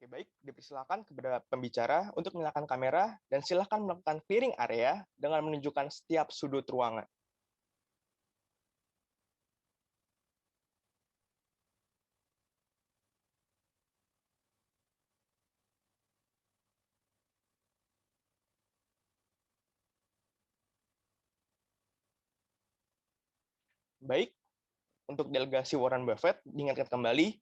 Oke, baik. Dipersilakan kepada pembicara untuk menyalakan kamera dan silakan melakukan clearing area dengan menunjukkan setiap sudut ruangan. Baik, untuk delegasi Warren Buffett, diingatkan kembali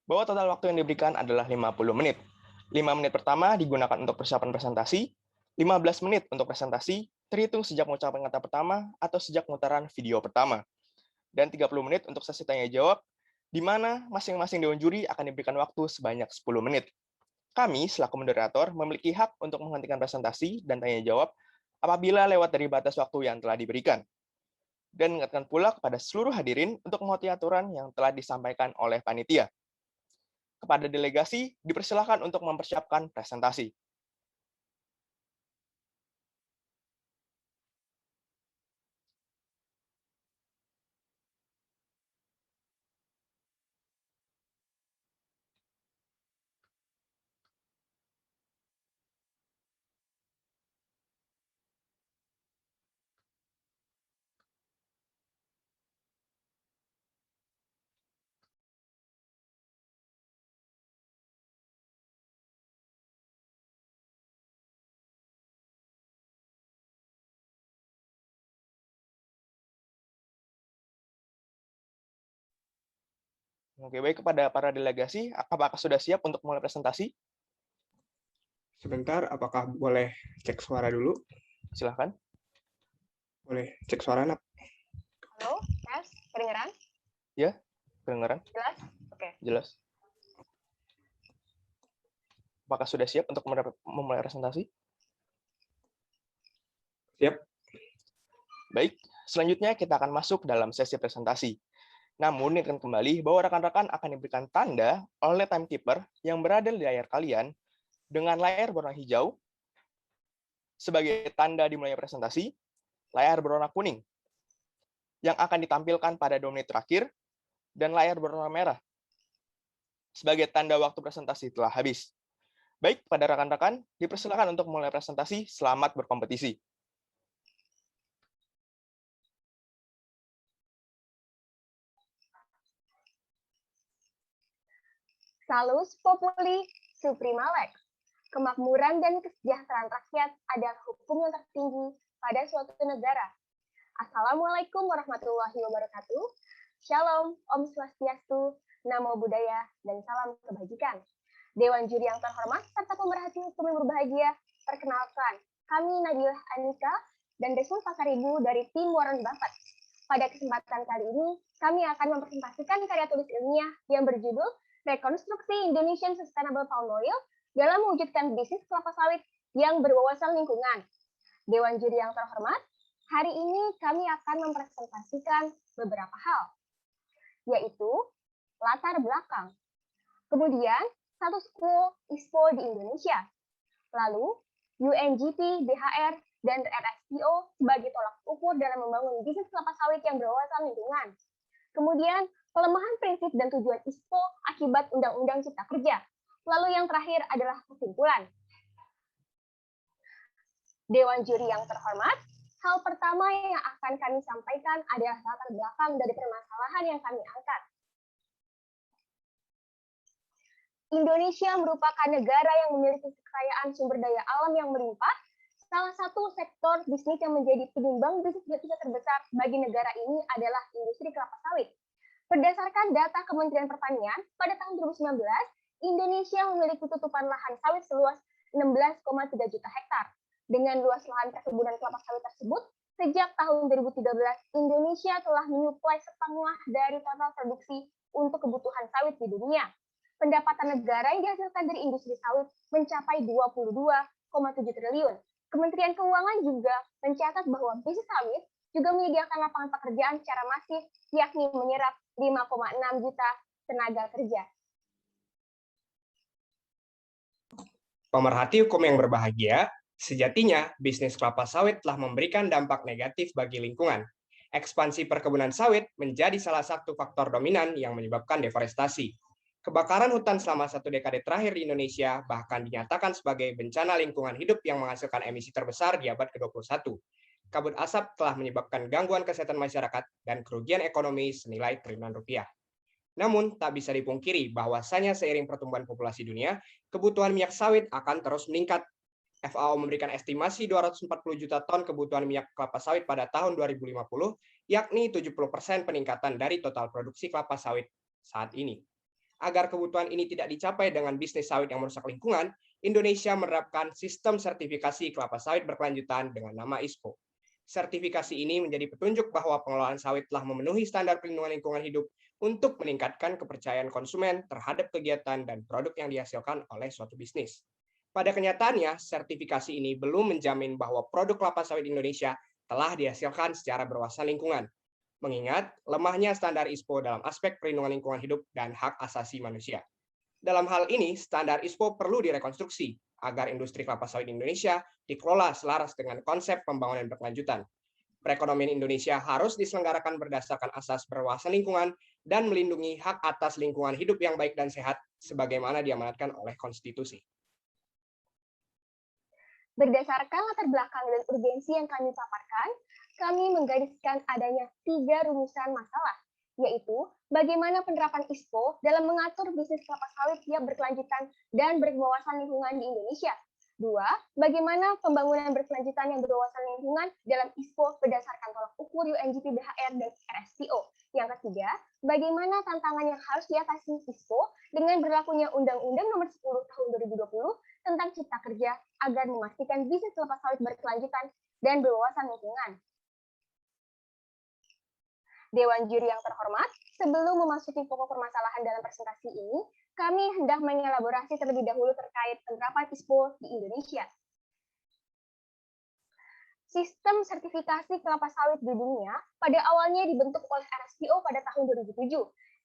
bahwa total waktu yang diberikan adalah 50 menit. 5 menit pertama digunakan untuk persiapan presentasi, 15 menit untuk presentasi, terhitung sejak mengucapkan kata pertama atau sejak pemutaran video pertama, dan 30 menit untuk sesi tanya-jawab, di mana masing-masing dewan juri akan diberikan waktu sebanyak 10 menit. Kami, selaku moderator, memiliki hak untuk menghentikan presentasi dan tanya-jawab apabila lewat dari batas waktu yang telah diberikan. Dan ingatkan pula kepada seluruh hadirin untuk mengikuti aturan yang telah disampaikan oleh panitia. Kepada delegasi, dipersilakan untuk mempersiapkan presentasi. Oke, baik, kepada para delegasi, apakah sudah siap untuk mulai presentasi? Sebentar, apakah boleh cek suara dulu? Silahkan. Boleh cek suara, Nak? Halo, Mas, kedengeran? Ya, kedengeran. Jelas? Oke. Jelas. Apakah sudah siap untuk memulai presentasi? Siap. Baik, selanjutnya kita akan masuk dalam sesi presentasi. Namun, ingatkan kembali bahwa rekan-rekan akan diberikan tanda oleh timekeeper yang berada di layar kalian dengan layar berwarna hijau sebagai tanda dimulainya presentasi, layar berwarna kuning yang akan ditampilkan pada 2 menit terakhir, dan layar berwarna merah sebagai tanda waktu presentasi telah habis. Baik, pada rekan-rekan, dipersilakan untuk mulai presentasi. Selamat berkompetisi. Salus populi suprema lex. Kemakmuran dan kesejahteraan rakyat adalah hukum yang tertinggi pada suatu negara. Assalamualaikum warahmatullahi wabarakatuh. Shalom, Om Swastiastu, Namo Buddhaya, dan salam kebajikan. Dewan juri yang terhormat serta pemerhati hukum yang berbahagia, perkenalkan, kami Nadilah Anika dan Desmond Pasaribu dari tim Warren Buffett. Pada kesempatan kali ini, kami akan mempresentasikan karya tulis ilmiah yang berjudul Rekonstruksi Indonesian Sustainable Palm Oil dalam mewujudkan bisnis kelapa sawit yang berwawasan lingkungan. Dewan juri yang terhormat, hari ini kami akan mempresentasikan beberapa hal, yaitu latar belakang, kemudian status quo ISPO di Indonesia, lalu UNGP, BHR, dan RSPO sebagai tolak ukur dalam membangun bisnis kelapa sawit yang berwawasan lingkungan. Kemudian, pelemahan prinsip dan tujuan ISPO akibat Undang-Undang Cipta Kerja. Lalu yang terakhir adalah kesimpulan. Dewan juri yang terhormat, hal pertama yang akan kami sampaikan adalah latar belakang dari permasalahan yang kami angkat. Indonesia merupakan negara yang memiliki kekayaan sumber daya alam yang melimpah. Salah satu sektor bisnis yang menjadi penyumbang bisnis devisa terbesar bagi negara ini adalah industri kelapa sawit. Berdasarkan data Kementerian Pertanian, pada tahun 2019, Indonesia memiliki tutupan lahan sawit seluas 16,3 juta hektar. Dengan luas lahan perkebunan kelapa sawit tersebut, sejak tahun 2013, Indonesia telah menyuplai setengah dari total produksi untuk kebutuhan sawit di dunia. Pendapatan negara yang dihasilkan dari industri sawit mencapai 22,7 triliun. Kementerian Keuangan juga mencatat bahwa bisnis sawit juga menyediakan lapangan pekerjaan secara masif, yakni menyerap 5,6 juta tenaga kerja. Pemerhati hukum yang berbahagia, sejatinya bisnis kelapa sawit telah memberikan dampak negatif bagi lingkungan. Ekspansi perkebunan sawit menjadi salah satu faktor dominan yang menyebabkan deforestasi. Kebakaran hutan selama 1 dekade terakhir di Indonesia bahkan dinyatakan sebagai bencana lingkungan hidup yang menghasilkan emisi terbesar di abad ke-21. Kabut asap telah menyebabkan gangguan kesehatan masyarakat dan kerugian ekonomi senilai triliunan rupiah. Namun, tak bisa dipungkiri bahwasanya seiring pertumbuhan populasi dunia, kebutuhan minyak sawit akan terus meningkat. FAO memberikan estimasi 240 juta ton kebutuhan minyak kelapa sawit pada tahun 2050, yakni 70% peningkatan dari total produksi kelapa sawit saat ini. Agar kebutuhan ini tidak dicapai dengan bisnis sawit yang merusak lingkungan, Indonesia menerapkan sistem sertifikasi kelapa sawit berkelanjutan dengan nama ISPO. Sertifikasi ini menjadi petunjuk bahwa pengelolaan sawit telah memenuhi standar perlindungan lingkungan hidup untuk meningkatkan kepercayaan konsumen terhadap kegiatan dan produk yang dihasilkan oleh suatu bisnis. Pada kenyataannya, sertifikasi ini belum menjamin bahwa produk kelapa sawit Indonesia telah dihasilkan secara berwawasan lingkungan, mengingat lemahnya standar ISPO dalam aspek perlindungan lingkungan hidup dan hak asasi manusia. Dalam hal ini, standar ISPO perlu direkonstruksi agar industri kelapa sawit Indonesia dikelola selaras dengan konsep pembangunan berkelanjutan. Perekonomian Indonesia harus diselenggarakan berdasarkan asas berwawasan lingkungan dan melindungi hak atas lingkungan hidup yang baik dan sehat sebagaimana diamanatkan oleh konstitusi. Berdasarkan latar belakang dan urgensi yang kami paparkan, kami menggariskan adanya 3 rumusan masalah, yaitu bagaimana penerapan ISPO dalam mengatur bisnis kelapa sawit yang berkelanjutan dan berwawasan lingkungan di Indonesia. 2. Bagaimana pembangunan berkelanjutan yang berwawasan lingkungan dalam ISPO berdasarkan tolak ukur UNGP BHR dan RSPO. Yang ketiga, bagaimana tantangan yang harus diatasi ISPO dengan berlakunya Undang-Undang Nomor 10 Tahun 2020 tentang Cipta Kerja agar memastikan bisnis kelapa sawit berkelanjutan dan berwawasan lingkungan. Dewan juri yang terhormat, sebelum memasuki pokok permasalahan dalam presentasi ini, kami hendak mengelaborasi terlebih dahulu terkait penerapan ISPO di Indonesia. Sistem sertifikasi kelapa sawit di dunia pada awalnya dibentuk oleh RSPO pada tahun 2007.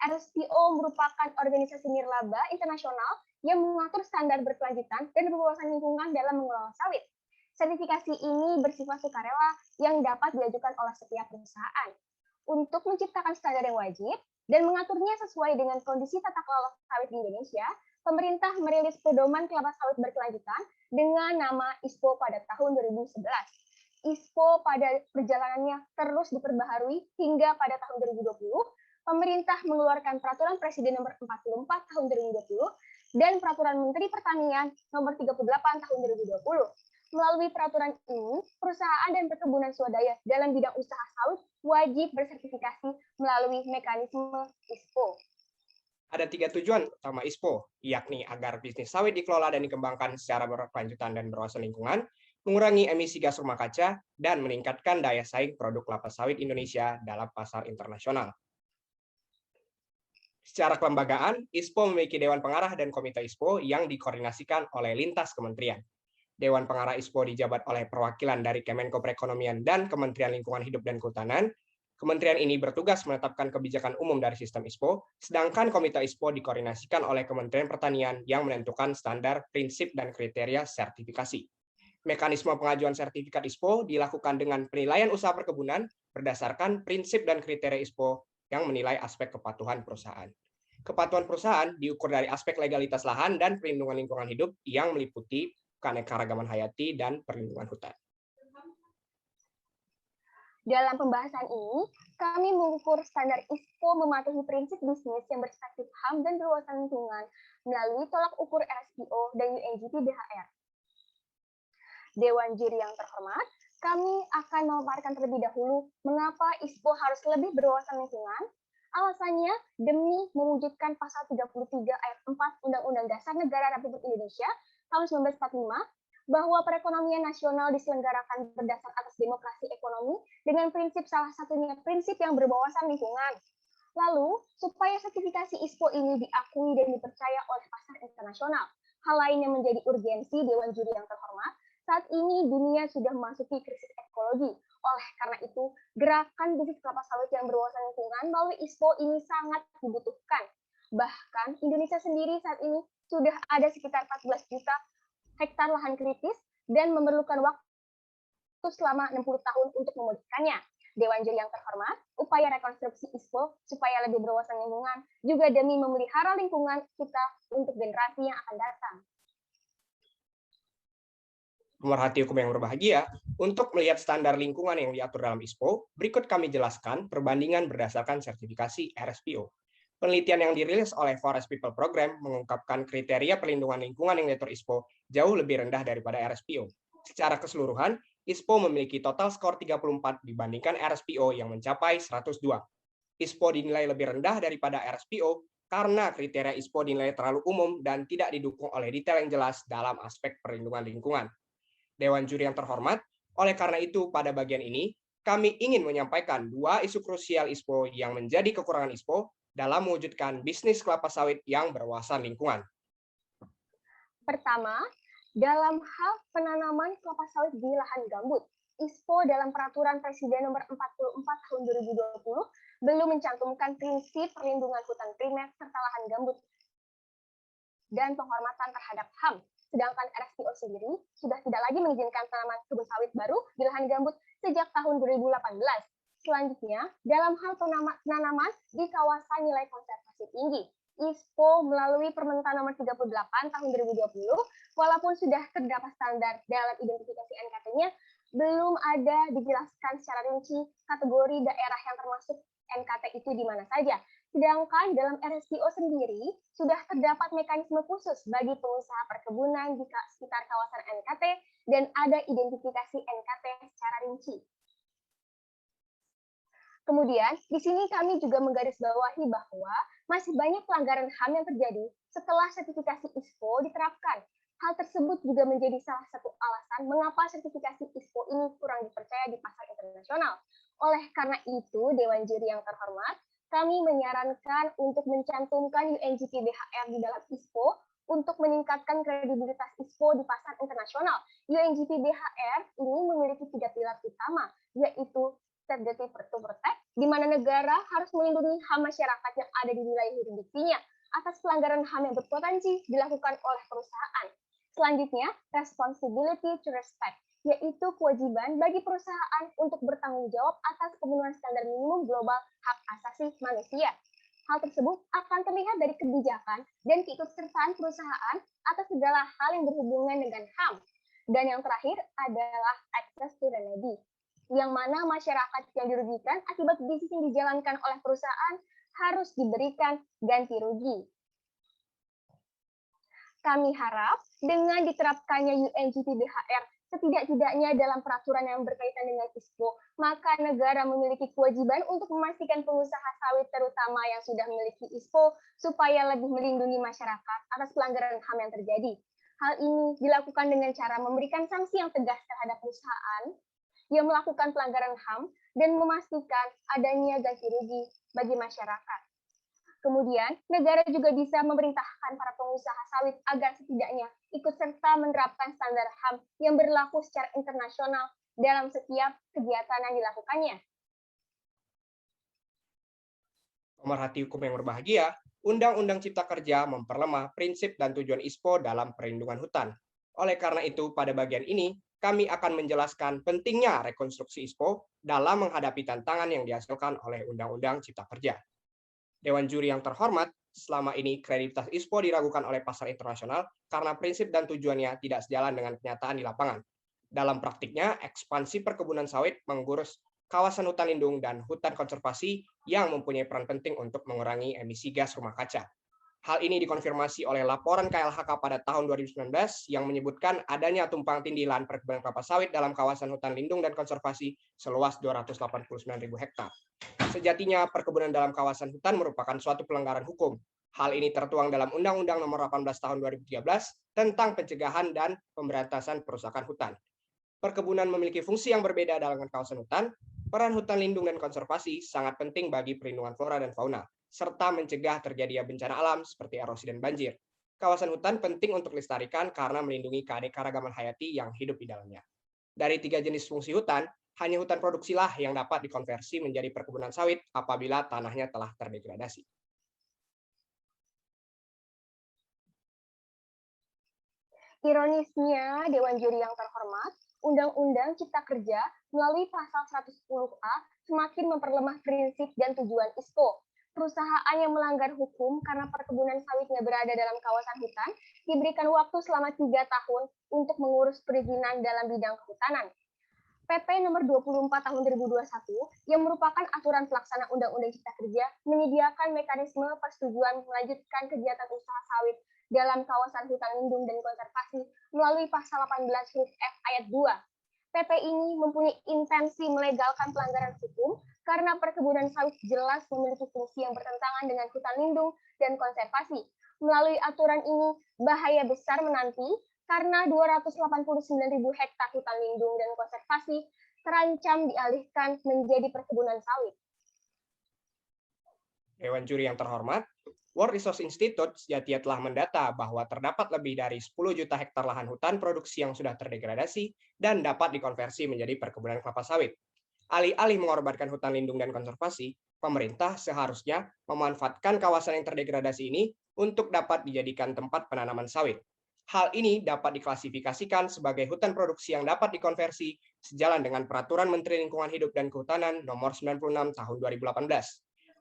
RSPO merupakan organisasi nirlaba internasional yang mengatur standar berkelanjutan dan berwawasan lingkungan dalam mengelola sawit. Sertifikasi ini bersifat sukarela yang dapat diajukan oleh setiap perusahaan. Untuk menciptakan standar yang wajib dan mengaturnya sesuai dengan kondisi tata kelola sawit di Indonesia, pemerintah merilis pedoman kelapa sawit berkelanjutan dengan nama ISPO pada tahun 2011. ISPO pada perjalanannya terus diperbaharui hingga pada tahun 2020, pemerintah mengeluarkan Peraturan Presiden Nomor 44 Tahun 2020 dan Peraturan Menteri Pertanian Nomor 38 Tahun 2020. Melalui peraturan ini, perusahaan dan perkebunan swadaya dalam bidang usaha sawit wajib bersertifikasi melalui mekanisme ISPO. Ada 3 tujuan utama ISPO, yakni agar bisnis sawit dikelola dan dikembangkan secara berkelanjutan dan berwawasan lingkungan, mengurangi emisi gas rumah kaca, dan meningkatkan daya saing produk kelapa sawit Indonesia dalam pasar internasional. Secara kelembagaan, ISPO memiliki Dewan Pengarah dan Komite ISPO yang dikoordinasikan oleh lintas kementerian. Dewan Pengarah ISPO dijabat oleh perwakilan dari Kemenko Perekonomian dan Kementerian Lingkungan Hidup dan Kehutanan. Kementerian ini bertugas menetapkan kebijakan umum dari sistem ISPO, sedangkan Komite ISPO dikoordinasikan oleh Kementerian Pertanian yang menentukan standar, prinsip, dan kriteria sertifikasi. Mekanisme pengajuan sertifikat ISPO dilakukan dengan penilaian usaha perkebunan berdasarkan prinsip dan kriteria ISPO yang menilai aspek kepatuhan perusahaan. Kepatuhan perusahaan diukur dari aspek legalitas lahan dan perlindungan lingkungan hidup yang meliputi keanekaragaman hayati dan perlindungan hutan. Dalam pembahasan ini, kami mengukur standar ISPO mematuhi prinsip bisnis yang berperspektif HAM dan berwawasan lingkungan melalui tolak ukur RSPO dan UNGP BHR. Dewan juri yang terhormat, kami akan memaparkan terlebih dahulu mengapa ISPO harus lebih berwawasan lingkungan. Alasannya demi mewujudkan pasal 33 ayat 4 Undang-Undang Dasar Negara Republik Indonesia tahun 1945 bahwa perekonomian nasional diselenggarakan berdasar atas demokrasi ekonomi dengan prinsip salah satunya prinsip yang berwawasan lingkungan. Lalu, supaya sertifikasi ISPO ini diakui dan dipercaya oleh pasar internasional, hal lain yang menjadi urgensi Dewan Juri yang terhormat, saat ini dunia sudah memasuki krisis ekologi. Oleh karena itu, gerakan bisnis kelapa sawit yang berwawasan lingkungan melalui ISPO ini sangat dibutuhkan. Bahkan Indonesia sendiri saat ini sudah ada sekitar 14 juta hektar lahan kritis dan memerlukan waktu selama 60 tahun untuk memulihkannya. Dewan Juri yang terhormat, upaya rekonstruksi ISPO supaya lebih berwawasan lingkungan juga demi memelihara lingkungan kita untuk generasi yang akan datang. Pemerhati hukum yang berbahagia, untuk melihat standar lingkungan yang diatur dalam ISPO, berikut kami jelaskan perbandingan berdasarkan sertifikasi RSPO. Penelitian yang dirilis oleh Forest People Program mengungkapkan kriteria perlindungan lingkungan yang diatur ISPO jauh lebih rendah daripada RSPO. Secara keseluruhan, ISPO memiliki total skor 34 dibandingkan RSPO yang mencapai 102. ISPO dinilai lebih rendah daripada RSPO karena kriteria ISPO dinilai terlalu umum dan tidak didukung oleh detail yang jelas dalam aspek perlindungan lingkungan. Dewan Juri yang terhormat, oleh karena itu pada bagian ini, kami ingin menyampaikan dua isu krusial ISPO yang menjadi kekurangan ISPO dalam mewujudkan bisnis kelapa sawit yang berwawasan lingkungan. Pertama, dalam hal penanaman kelapa sawit di lahan gambut, ISPO dalam Peraturan Presiden Nomor 44 Tahun 2020 belum mencantumkan prinsip perlindungan hutan primer serta lahan gambut dan penghormatan terhadap HAM. Sedangkan RSPO sendiri sudah tidak lagi mengizinkan tanaman kebun sawit baru di lahan gambut sejak tahun 2018. Selanjutnya, dalam hal penanaman di kawasan nilai konservasi tinggi, ISPO melalui Permentan Nomor 38 Tahun 2020, walaupun sudah terdapat standar dalam identifikasi NKT-nya, belum ada dijelaskan secara rinci kategori daerah yang termasuk NKT itu di mana saja. Sedangkan dalam RSPO sendiri sudah terdapat mekanisme khusus bagi pengusaha perkebunan di sekitar kawasan NKT dan ada identifikasi NKT secara rinci. Kemudian, di sini kami juga menggarisbawahi bahwa masih banyak pelanggaran HAM yang terjadi setelah sertifikasi ISPO diterapkan. Hal tersebut juga menjadi salah satu alasan mengapa sertifikasi ISPO ini kurang dipercaya di pasar internasional. Oleh karena itu, Dewan Juri yang terhormat, kami menyarankan untuk mencantumkan UNGP BHR di dalam ISPO untuk meningkatkan kredibilitas ISPO di pasar internasional. UNGP BHR ini memiliki 3 pilar utama, yaitu State Duty to Protect, di mana negara harus melindungi HAM masyarakat yang ada di wilayah yurisdiksinya atas pelanggaran HAM yang berpotensi dilakukan oleh perusahaan. Selanjutnya, Responsibility to Respect, yaitu kewajiban bagi perusahaan untuk bertanggung jawab atas pemenuhan standar minimum global hak asasi manusia. Hal tersebut akan terlihat dari kebijakan dan keikutsertaan perusahaan atas segala hal yang berhubungan dengan HAM. Dan yang terakhir adalah access to remedy, yang mana masyarakat yang dirugikan akibat bisnis yang dijalankan oleh perusahaan harus diberikan ganti rugi. Kami harap dengan diterapkannya UNGP BHR setidak-tidaknya dalam peraturan yang berkaitan dengan ISPO, maka negara memiliki kewajiban untuk memastikan pengusaha sawit terutama yang sudah memiliki ISPO supaya lebih melindungi masyarakat atas pelanggaran HAM yang terjadi. Hal ini dilakukan dengan cara memberikan sanksi yang tegas terhadap perusahaan yang melakukan pelanggaran HAM dan memastikan adanya ganti rugi bagi masyarakat. Kemudian, negara juga bisa memerintahkan para pengusaha sawit agar setidaknya ikut serta menerapkan standar HAM yang berlaku secara internasional dalam setiap kegiatan yang dilakukannya. Pemerhati hukum yang berbahagia, Undang-Undang Cipta Kerja memperlemah prinsip dan tujuan ISPO dalam perlindungan hutan. Oleh karena itu, pada bagian ini, kami akan menjelaskan pentingnya rekonstruksi ISPO dalam menghadapi tantangan yang dihasilkan oleh Undang-Undang Cipta Kerja. Dewan Juri yang terhormat, selama ini kredibilitas ISPO diragukan oleh pasar internasional karena prinsip dan tujuannya tidak sejalan dengan kenyataan di lapangan. Dalam praktiknya, ekspansi perkebunan sawit mengurus kawasan hutan lindung dan hutan konservasi yang mempunyai peran penting untuk mengurangi emisi gas rumah kaca. Hal ini dikonfirmasi oleh laporan KLHK pada tahun 2019 yang menyebutkan adanya tumpang tindih lahan perkebunan kelapa sawit dalam kawasan hutan lindung dan konservasi seluas 289.000 hektar. Sejatinya, perkebunan dalam kawasan hutan merupakan suatu pelanggaran hukum. Hal ini tertuang dalam Undang-Undang Nomor 18 Tahun 2013 tentang pencegahan dan pemberantasan perusakan hutan. Perkebunan memiliki fungsi yang berbeda dalam kawasan hutan. Peran hutan lindung dan konservasi sangat penting bagi perlindungan flora dan fauna, serta mencegah terjadinya bencana alam seperti erosi dan banjir. Kawasan hutan penting untuk dilestarikan karena melindungi keanekaragaman hayati yang hidup di dalamnya. Dari 3 jenis fungsi hutan, hanya hutan produksilah yang dapat dikonversi menjadi perkebunan sawit apabila tanahnya telah terdegradasi. Ironisnya, Dewan Juri yang terhormat, Undang-Undang Cipta Kerja melalui pasal 110A semakin memperlemah prinsip dan tujuan ISPO. Perusahaan yang melanggar hukum karena perkebunan sawitnya berada dalam kawasan hutan diberikan waktu selama 3 tahun untuk mengurus perizinan dalam bidang kehutanan. PP nomor 24 tahun 2021 yang merupakan aturan pelaksana Undang-Undang Cipta Kerja menyediakan mekanisme persetujuan melanjutkan kegiatan usaha sawit dalam kawasan hutan lindung dan konservasi melalui pasal 18 huruf F ayat 2. PP ini mempunyai intensi melegalkan pelanggaran hukum karena perkebunan sawit jelas memiliki fungsi yang bertentangan dengan hutan lindung dan konservasi. Melalui aturan ini, bahaya besar menanti karena 289.000 hektar hutan lindung dan konservasi terancam dialihkan menjadi perkebunan sawit. Dewan Juri yang terhormat, World Resource Institute Sejatia telah mendata bahwa terdapat lebih dari 10 juta hektar lahan hutan produksi yang sudah terdegradasi dan dapat dikonversi menjadi perkebunan kelapa sawit. Alih-alih mengorbankan hutan lindung dan konservasi, pemerintah seharusnya memanfaatkan kawasan yang terdegradasi ini untuk dapat dijadikan tempat penanaman sawit. Hal ini dapat diklasifikasikan sebagai hutan produksi yang dapat dikonversi sejalan dengan Peraturan Menteri Lingkungan Hidup dan Kehutanan Nomor 96 Tahun 2018.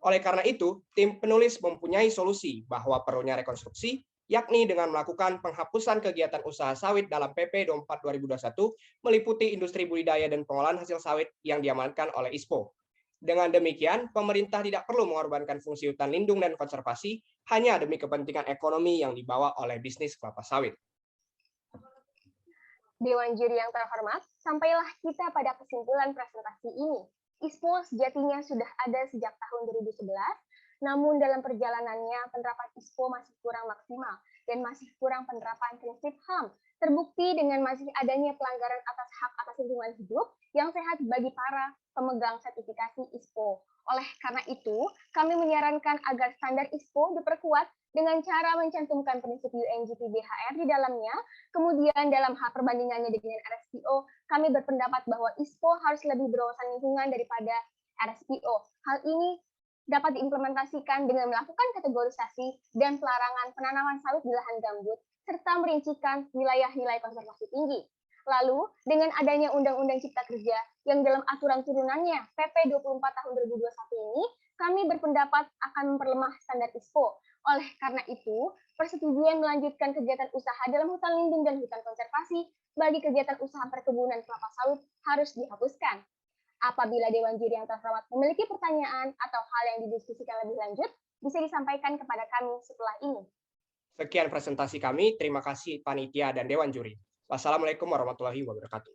Oleh karena itu, tim penulis mempunyai solusi bahwa perlunya rekonstruksi, yakni dengan melakukan penghapusan kegiatan usaha sawit dalam PP 24 2021 meliputi industri budidaya dan pengolahan hasil sawit yang diamankan oleh ISPO. Dengan demikian, pemerintah tidak perlu mengorbankan fungsi hutan lindung dan konservasi hanya demi kepentingan ekonomi yang dibawa oleh bisnis kelapa sawit. Dewan Juri yang terhormat, sampailah kita pada kesimpulan presentasi ini. ISPO sejatinya sudah ada sejak tahun 2011, namun dalam perjalanannya penerapan ISPO masih kurang maksimal dan masih kurang penerapan prinsip HAM. Terbukti dengan masih adanya pelanggaran atas hak atas lingkungan hidup yang sehat bagi para pemegang sertifikasi ISPO. Oleh karena itu, kami menyarankan agar standar ISPO diperkuat dengan cara mencantumkan prinsip UNGP-BHR di dalamnya. Kemudian dalam hal perbandingannya dengan RSPO, kami berpendapat bahwa ISPO harus lebih berwawasan lingkungan daripada RSPO. Hal ini dapat diimplementasikan dengan melakukan kategorisasi dan pelarangan penanaman sawit di lahan gambut, serta merincikan wilayah-wilayah konservasi tinggi. Lalu, dengan adanya Undang-Undang Cipta Kerja yang dalam aturan turunannya PP 24 tahun 2021 ini, kami berpendapat akan memperlemah standar ISPO. Oleh karena itu, persetujuan melanjutkan kegiatan usaha dalam hutan lindung dan hutan konservasi bagi kegiatan usaha perkebunan kelapa sawit harus dihapuskan. Apabila Dewan Juri yang terhormat memiliki pertanyaan atau hal yang didiskusikan lebih lanjut, bisa disampaikan kepada kami setelah ini. Sekian presentasi kami. Terima kasih panitia dan Dewan Juri. Wassalamualaikum warahmatullahi wabarakatuh.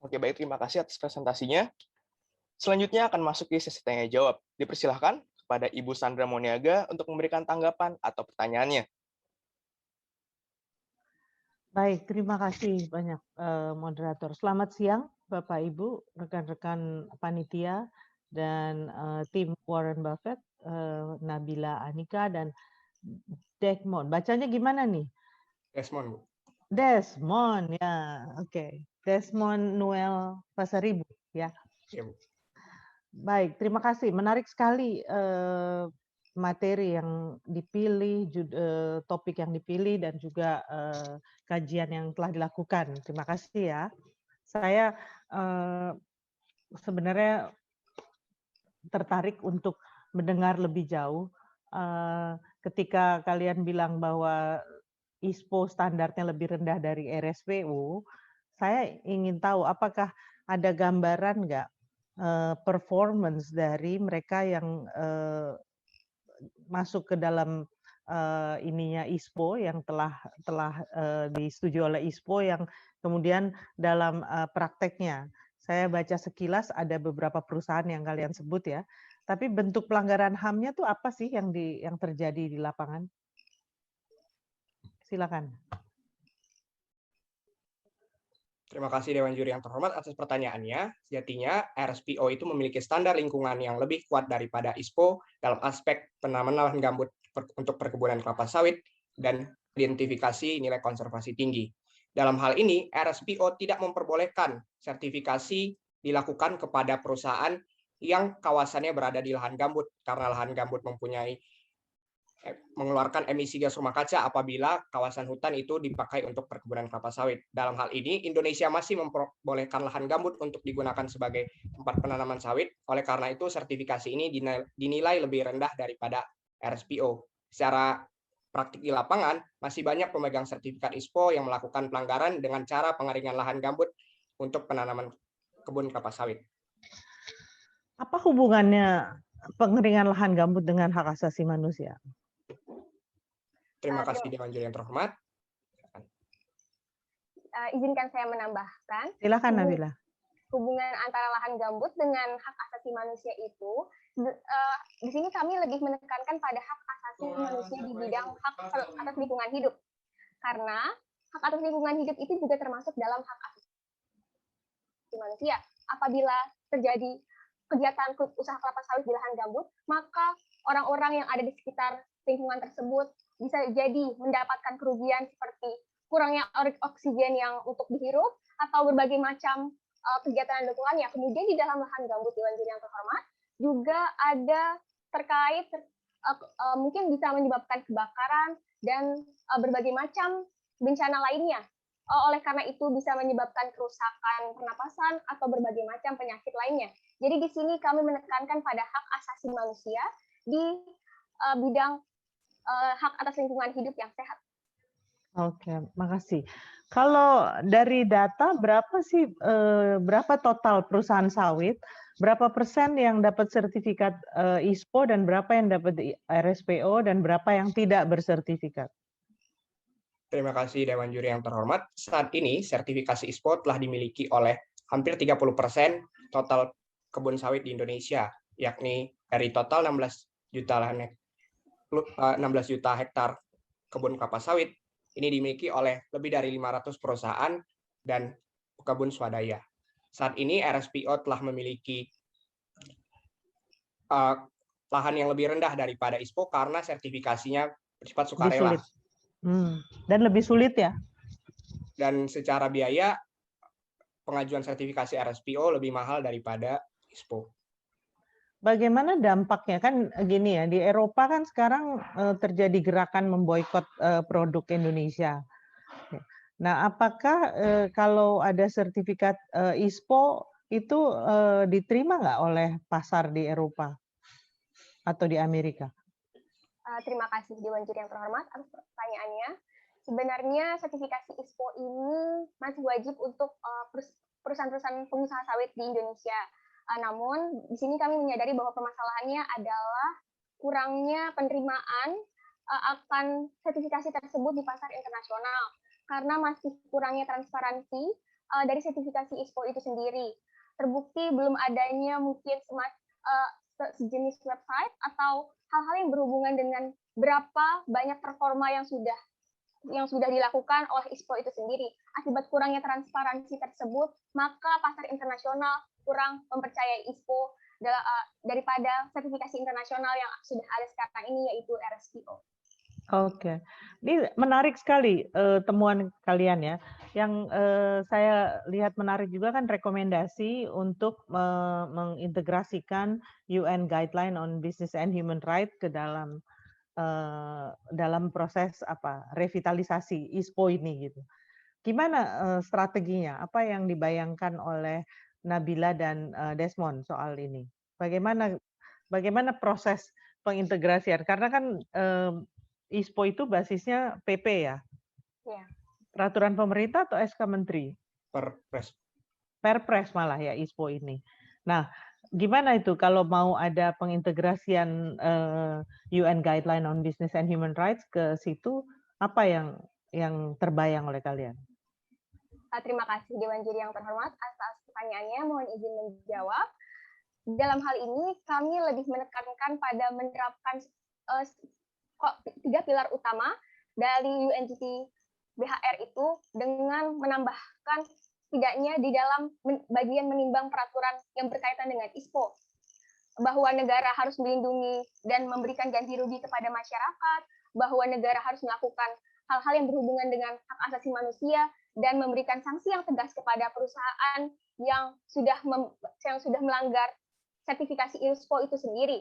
Oke, baik. Terima kasih atas presentasinya. Selanjutnya akan masuk ke sesi tanya jawab. Dipersilahkan kepada Ibu Sandra Moniaga untuk memberikan tanggapan atau pertanyaannya. Baik, terima kasih banyak moderator. Selamat siang Bapak Ibu, rekan-rekan panitia dan tim Warren Buffett, Nabila Anika dan Desmond. Bacanya gimana nih? Desmond, Bu. Desmond, ya, oke. Desmond Noel Pasaribu, ya. Ya, Bu. Baik, terima kasih. Menarik sekali materi yang dipilih, topik yang dipilih, dan juga kajian yang telah dilakukan. Terima kasih ya. Saya sebenarnya tertarik untuk mendengar lebih jauh ketika kalian bilang bahwa ISPO standarnya lebih rendah dari RSPO. Saya ingin tahu apakah ada gambaran nggak performance dari mereka yang masuk ke dalam ininya ISPO yang telah disetujui oleh ISPO yang kemudian dalam prakteknya. Saya baca sekilas ada beberapa perusahaan yang kalian sebut ya. Tapi bentuk pelanggaran HAM-nya tuh apa sih yang terjadi di lapangan? Silakan. Terima kasih Dewan Juri yang terhormat atas pertanyaannya. Sejatinya RSPO itu memiliki standar lingkungan yang lebih kuat daripada ISPO dalam aspek penanaman lahan gambut untuk perkebunan kelapa sawit dan identifikasi nilai konservasi tinggi. Dalam hal ini, RSPO tidak memperbolehkan sertifikasi dilakukan kepada perusahaan yang kawasannya berada di lahan gambut karena lahan gambut mempunyai mengeluarkan emisi gas rumah kaca apabila kawasan hutan itu dipakai untuk perkebunan kelapa sawit. Dalam hal ini, Indonesia masih memperbolehkan lahan gambut untuk digunakan sebagai tempat penanaman sawit. Oleh karena itu, sertifikasi ini dinilai lebih rendah daripada RSPO. Secara praktik di lapangan, masih banyak pemegang sertifikat ISPO yang melakukan pelanggaran dengan cara pengeringan lahan gambut untuk penanaman kebun kelapa sawit. Apa hubungannya pengeringan lahan gambut dengan hak asasi manusia? Terima kasih Dewan Juri yang terhormat. Izinkan saya menambahkan. Silakan Nabila. Hubungan antara lahan gambut dengan hak asasi manusia itu, di sini kami lebih menekankan pada hak asasi manusia di bidang hak atas lingkungan hidup. Karena hak atas lingkungan hidup itu juga termasuk dalam hak asasi manusia. Apabila terjadi kegiatan usaha kelapa sawit di lahan gambut, maka orang-orang yang ada di sekitar lingkungan tersebut bisa jadi mendapatkan kerugian seperti kurangnya oksigen yang untuk dihirup atau berbagai macam kegiatan lingkungan. Kemudian di dalam lahan gambut Dewan Juri yang terhormat juga ada terkait mungkin bisa menyebabkan kebakaran dan berbagai macam bencana lainnya. Oleh karena itu bisa menyebabkan kerusakan pernapasan atau berbagai macam penyakit lainnya. Jadi di sini kami menekankan pada hak asasi manusia di bidang hak atas lingkungan hidup yang sehat. Oke, makasih. Kalau dari data berapa total perusahaan sawit, berapa persen yang dapat sertifikat ISPO dan berapa yang dapat RSPO dan berapa yang tidak bersertifikat? Terima kasih Dewan Juri yang terhormat. Saat ini sertifikasi ISPO telah dimiliki oleh hampir 30% total kebun sawit di Indonesia, yakni dari total 16 juta hektar kebun kelapa sawit, ini dimiliki oleh lebih dari 500 perusahaan dan kebun swadaya. Saat ini RSPO telah memiliki lahan yang lebih rendah daripada ISPO karena sertifikasinya bersifat sukarela. Dan lebih sulit ya? Dan secara biaya, pengajuan sertifikasi RSPO lebih mahal daripada ISPO. Bagaimana dampaknya? Kan gini ya, di Eropa kan sekarang terjadi gerakan memboikot produk Indonesia. Nah, apakah kalau ada sertifikat ISPO itu diterima nggak oleh pasar di Eropa atau di Amerika? Terima kasih Dewan Juri yang terhormat atas pertanyaannya. Sebenarnya sertifikasi ISPO ini masih wajib untuk perusahaan-perusahaan pengusaha sawit di Indonesia. Namun di sini kami menyadari bahwa permasalahannya adalah kurangnya penerimaan akan sertifikasi tersebut di pasar internasional karena masih kurangnya transparansi dari sertifikasi ISPO itu sendiri. Terbukti belum adanya mungkin sejenis website atau hal-hal yang berhubungan dengan berapa banyak performa yang sudah dilakukan oleh ISPO itu sendiri. Akibat kurangnya transparansi tersebut, maka pasar internasional kurang mempercayai ISPO daripada sertifikasi internasional yang sudah ada sekarang ini, yaitu RSPO. Oke, ini menarik sekali temuan kalian ya. Yang saya lihat menarik juga kan rekomendasi untuk mengintegrasikan UN Guideline on Business and Human Rights ke dalam proses revitalisasi ISPO ini gitu. Gimana strateginya? Apa yang dibayangkan oleh Nabila dan Desmond soal ini? Bagaimana proses pengintegrasian? Karena kan ISPO itu basisnya PP ya? Ya. Peraturan pemerintah atau SK Menteri? Perpres. Perpres malah ya ISPO ini. Nah, gimana itu kalau mau ada pengintegrasian UN Guideline on Business and Human Rights ke situ, apa yang terbayang oleh kalian? Terima kasih Dewan Juri yang terhormat atas pertanyaannya. Mohon izin menjawab. Dalam hal ini kami lebih menekankan pada menerapkan 3 pilar utama dari UNGC BHR itu dengan menambahkan setidaknya di dalam bagian menimbang peraturan yang berkaitan dengan ISPO, bahwa negara harus melindungi dan memberikan ganti rugi kepada masyarakat, bahwa negara harus melakukan hal-hal yang berhubungan dengan hak asasi manusia dan memberikan sanksi yang tegas kepada perusahaan yang sudah melanggar sertifikasi ISPO itu sendiri.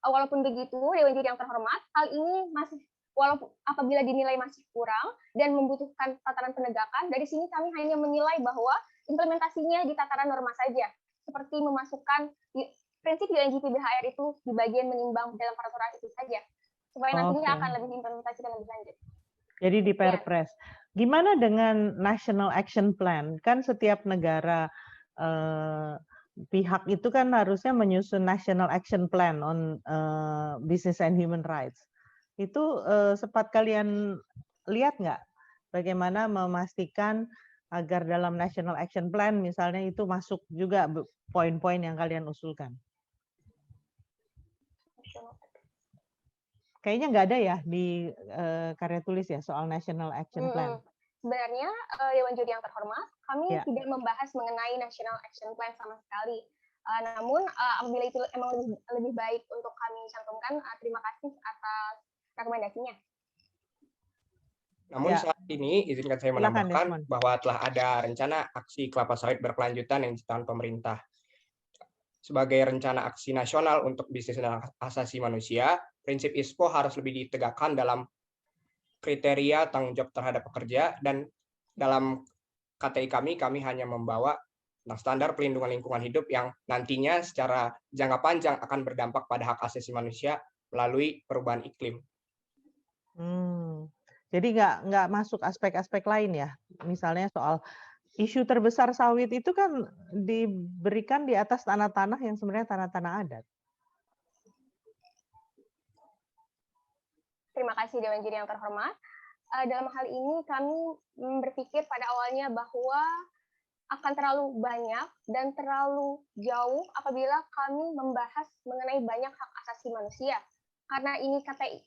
Walaupun begitu, Dewan Juri yang terhormat, hal ini masih walaupun apabila dinilai masih kurang dan membutuhkan tataran penegakan, dari sini kami hanya menilai bahwa implementasinya di tataran norma saja, seperti memasukkan prinsip UNGP BHR itu di bagian menimbang dalam peraturan itu saja, supaya nantinya akan lebih diimplementasikan lebih lanjut. Jadi di Perpres. Gimana dengan National Action Plan? Kan setiap negara pihak itu kan harusnya menyusun National Action Plan on Business and Human Rights. Itu sempat kalian lihat nggak bagaimana memastikan agar dalam National Action Plan misalnya itu masuk juga poin-poin yang kalian usulkan? Kayaknya nggak ada ya di karya tulis ya soal National Action Plan. Sebenarnya Dewan Juri yang terhormat, kami tidak membahas mengenai National Action Plan sama sekali. Namun apabila itu emang lebih baik untuk kami cantumkan, terima kasih atas rekomendasinya. Namun saat ini izinkan saya menambahkan bahwa telah ada rencana aksi kelapa sawit berkelanjutan yang ditetapkan pemerintah. Sebagai rencana aksi nasional untuk bisnis dan asasi manusia, prinsip ISPO harus lebih ditegakkan dalam kriteria tanggung jawab terhadap pekerja, dan dalam KTI kami hanya membawa standar pelindungan lingkungan hidup yang nantinya secara jangka panjang akan berdampak pada hak asasi manusia melalui perubahan iklim. Jadi nggak masuk aspek-aspek lain ya, misalnya soal isu terbesar sawit itu kan diberikan di atas tanah-tanah yang sebenarnya tanah-tanah adat. Terima kasih Dewan Juri yang terhormat. Dalam hal ini kami berpikir pada awalnya bahwa akan terlalu banyak dan terlalu jauh apabila kami membahas mengenai banyak hak asasi manusia. Karena ini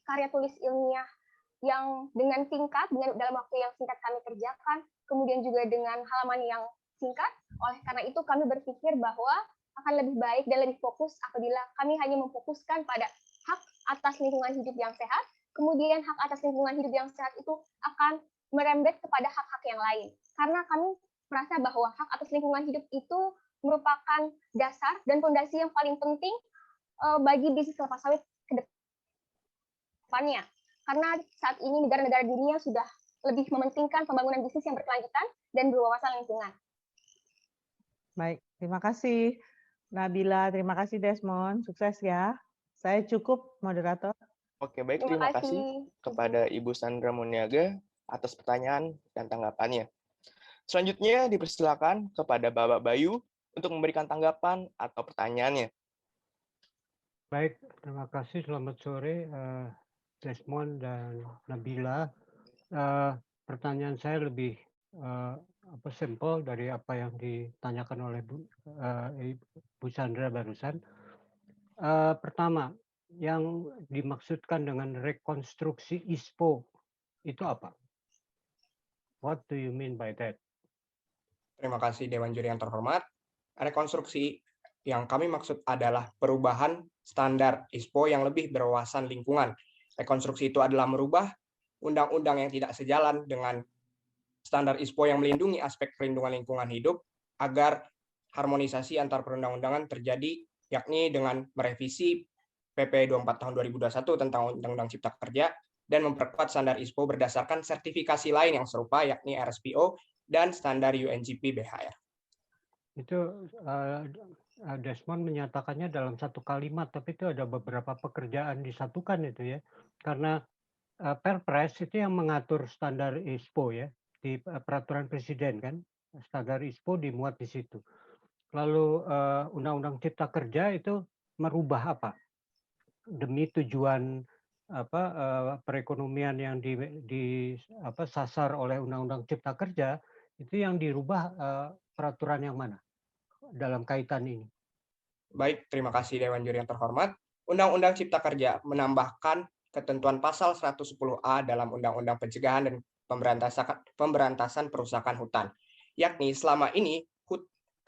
karya tulis ilmiah yang dengan singkat, dalam waktu yang singkat kami kerjakan, kemudian juga dengan halaman yang singkat. Oleh karena itu kami berpikir bahwa akan lebih baik dan lebih fokus apabila kami hanya memfokuskan pada hak atas lingkungan hidup yang sehat, kemudian hak atas lingkungan hidup yang sehat itu akan merembet kepada hak-hak yang lain. Karena kami merasa bahwa hak atas lingkungan hidup itu merupakan dasar dan fondasi yang paling penting bagi bisnis kelapa sawit ke depannya. Karena saat ini negara-negara dunia sudah lebih mementingkan pembangunan bisnis yang berkelanjutan dan berwawasan lingkungan. Baik, terima kasih Nabila, terima kasih Desmond, sukses ya. Saya cukup, moderator. Oke, baik, terima kasih kepada Ibu Sandra Muniaga atas pertanyaan dan tanggapannya. Selanjutnya dipersilakan kepada Bapak Bayu untuk memberikan tanggapan atau pertanyaannya. Baik, terima kasih. Selamat sore Desmond dan Nabila. Pertanyaan saya lebih simpel dari apa yang ditanyakan oleh Bu Sandra barusan. Pertama, yang dimaksudkan dengan rekonstruksi ISPO itu apa? What do you mean by that? Terima kasih Dewan Juri yang terhormat. Rekonstruksi yang kami maksud adalah perubahan standar ISPO yang lebih berwawasan lingkungan. Rekonstruksi itu adalah merubah undang-undang yang tidak sejalan dengan standar ISPO yang melindungi aspek perlindungan lingkungan hidup agar harmonisasi antar perundang-undangan terjadi, yakni dengan merevisi PP 24 tahun 2021 tentang Undang-Undang Cipta Kerja dan memperkuat standar ISPO berdasarkan sertifikasi lain yang serupa, yakni RSPO dan standar UNGP BHR. Itu Desmond menyatakannya dalam satu kalimat, tapi itu ada beberapa pekerjaan disatukan itu ya, karena Perpres itu yang mengatur standar ISPO ya, di peraturan presiden kan, standar ISPO dimuat di situ. Lalu Undang-Undang Cipta Kerja itu merubah apa? Demi tujuan perekonomian yang disasar oleh Undang-Undang Cipta Kerja, itu yang dirubah peraturan yang mana dalam kaitan ini? Baik, terima kasih Dewan Juri yang terhormat. Undang-Undang Cipta Kerja menambahkan ketentuan pasal 110A dalam Undang-Undang Pencegahan dan Pemberantasan Perusakan Hutan, yakni selama ini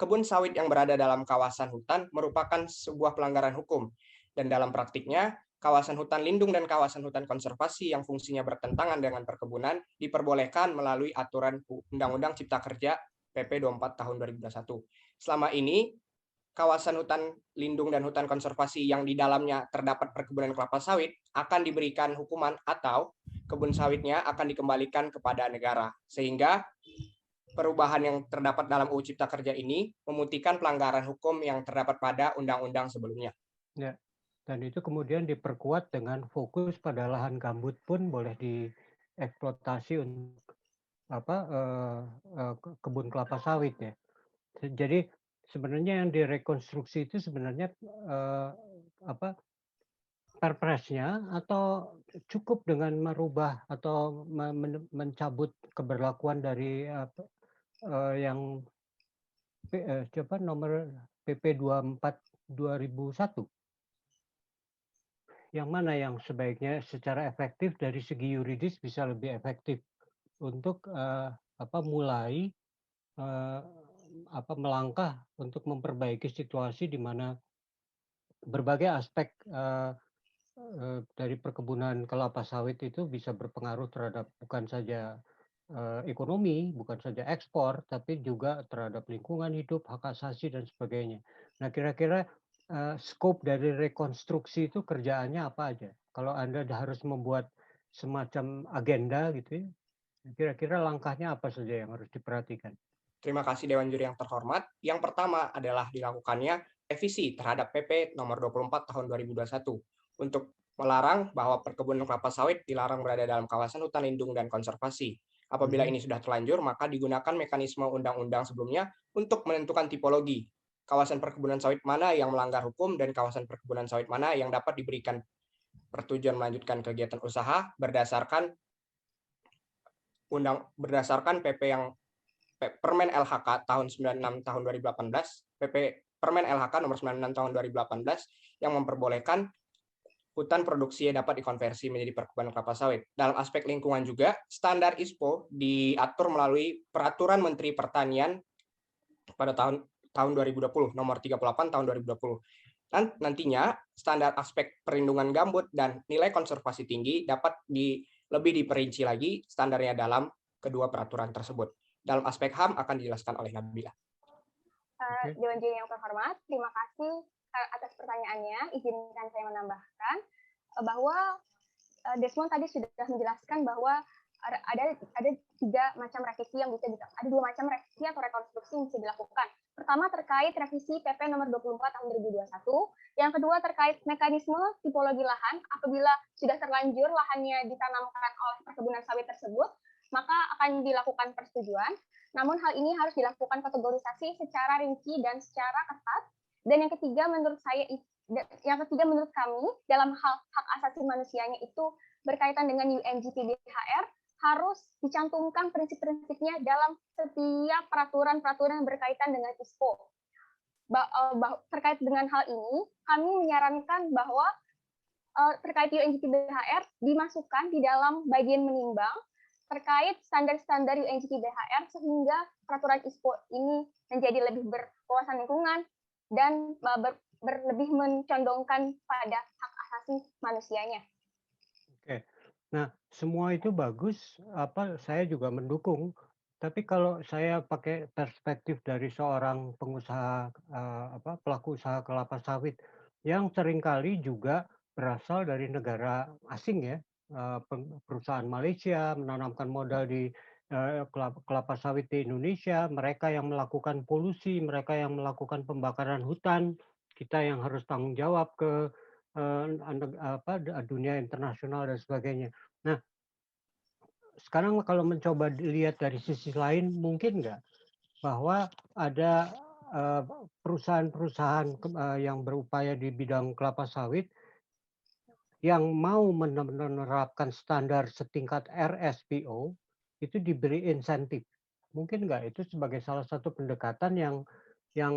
kebun sawit yang berada dalam kawasan hutan merupakan sebuah pelanggaran hukum, dan dalam praktiknya kawasan hutan lindung dan kawasan hutan konservasi yang fungsinya bertentangan dengan perkebunan diperbolehkan melalui aturan Undang-Undang Cipta Kerja PP 24 tahun 2021. Selama ini kawasan hutan lindung dan hutan konservasi yang di dalamnya terdapat perkebunan kelapa sawit akan diberikan hukuman atau kebun sawitnya akan dikembalikan kepada negara. Sehingga perubahan yang terdapat dalam UU Cipta Kerja ini memutihkan pelanggaran hukum yang terdapat pada undang-undang sebelumnya. Ya, dan itu kemudian diperkuat dengan fokus pada lahan gambut pun boleh dieksploitasi untuk kebun kelapa sawit ya. Jadi sebenarnya yang direkonstruksi itu sebenarnya perpresnya atau cukup dengan merubah atau mencabut keberlakuan dari yang nomor PP 24 2001. Yang mana yang sebaiknya secara efektif dari segi yuridis bisa lebih efektif untuk mulai melangkah untuk memperbaiki situasi di mana berbagai aspek dari perkebunan kelapa sawit itu bisa berpengaruh terhadap bukan saja ekonomi, bukan saja ekspor, tapi juga terhadap lingkungan hidup, hak asasi dan sebagainya. Nah, kira-kira skop dari rekonstruksi itu kerjaannya apa aja? Kalau Anda harus membuat semacam agenda gitu ya, kira-kira langkahnya apa saja yang harus diperhatikan? Terima kasih Dewan Juri yang terhormat. Yang pertama adalah dilakukannya revisi terhadap PP nomor 24 tahun 2021 untuk melarang bahwa perkebunan kelapa sawit dilarang berada dalam kawasan hutan lindung dan konservasi. Apabila ini sudah terlanjur, maka digunakan mekanisme undang-undang sebelumnya untuk menentukan tipologi kawasan perkebunan sawit mana yang melanggar hukum dan kawasan perkebunan sawit mana yang dapat diberikan persetujuan melanjutkan kegiatan usaha berdasarkan PP yang Permen LHK tahun 96 tahun 2018, PP Permen LHK nomor 96 tahun 2018 yang memperbolehkan hutan produksi dapat dikonversi menjadi perkebunan kelapa sawit. Dalam aspek lingkungan juga, standar ISPO diatur melalui Peraturan Menteri Pertanian pada tahun 2020, nomor 38 tahun 2020. Dan nantinya standar aspek perlindungan gambut dan nilai konservasi tinggi dapat lebih diperinci lagi standarnya dalam kedua peraturan tersebut. Dalam aspek HAM akan dijelaskan oleh Nabila. Dewan Juri yang terhormat, terima kasih atas pertanyaannya. Izinkan saya menambahkan bahwa Desmond tadi sudah menjelaskan bahwa ada tiga macam revisi yang bisa ada dua macam revisi atau rekonstruksi yang bisa dilakukan. Pertama terkait revisi PP nomor 24 tahun 2021, yang kedua terkait mekanisme tipologi lahan apabila sudah terlanjur lahannya ditanamkan oleh perkebunan sawit tersebut, maka akan dilakukan persetujuan. Namun hal ini harus dilakukan kategorisasi secara rinci dan secara ketat. Dan yang ketiga menurut kami dalam hal hak asasi manusianya itu berkaitan dengan UNGPBHR harus dicantumkan prinsip-prinsipnya dalam setiap peraturan-peraturan yang berkaitan dengan ISPO. Terkait dengan hal ini, kami menyarankan bahwa terkait UNGPBHR dimasukkan di dalam bagian menimbang terkait standar-standar UNGPBHR sehingga peraturan ISPO ini menjadi lebih berwawasan lingkungan dan lebih mencondongkan pada hak asasi manusianya. Oke. Nah, semua itu bagus, saya juga mendukung. Tapi kalau saya pakai perspektif dari seorang pengusaha pelaku usaha kelapa sawit yang seringkali juga berasal dari negara asing ya, perusahaan Malaysia menanamkan modal di kelapa sawit di Indonesia, mereka yang melakukan polusi, mereka yang melakukan pembakaran hutan, kita yang harus tanggung jawab ke dunia internasional dan sebagainya. Nah, sekarang kalau mencoba dilihat dari sisi lain, mungkin nggak bahwa ada perusahaan-perusahaan yang berupaya di bidang kelapa sawit yang mau menerapkan standar setingkat RSPO itu diberi insentif. Mungkin nggak itu sebagai salah satu pendekatan yang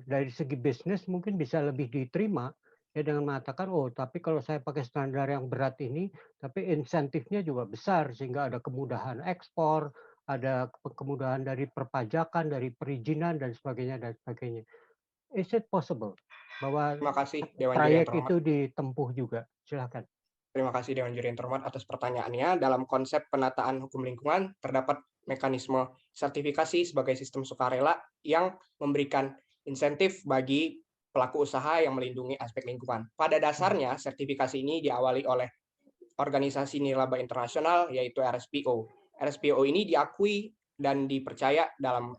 dari segi bisnis mungkin bisa lebih diterima ya dengan mengatakan tapi kalau saya pakai standar yang berat ini tapi insentifnya juga besar sehingga ada kemudahan ekspor, ada kemudahan dari perpajakan, dari perizinan dan sebagainya. Is it possible bahwa Terima kasih Dewan Juri yang proyek terhormat. itu ditempuh juga? Silakan. Terima kasih Dewan Juri yang terhormat atas pertanyaannya. Dalam konsep penataan hukum lingkungan terdapat mekanisme sertifikasi sebagai sistem sukarela yang memberikan insentif bagi pelaku usaha yang melindungi aspek lingkungan. Pada dasarnya, sertifikasi ini diawali oleh organisasi nirlaba internasional, yaitu RSPO. RSPO ini diakui dan dipercaya dalam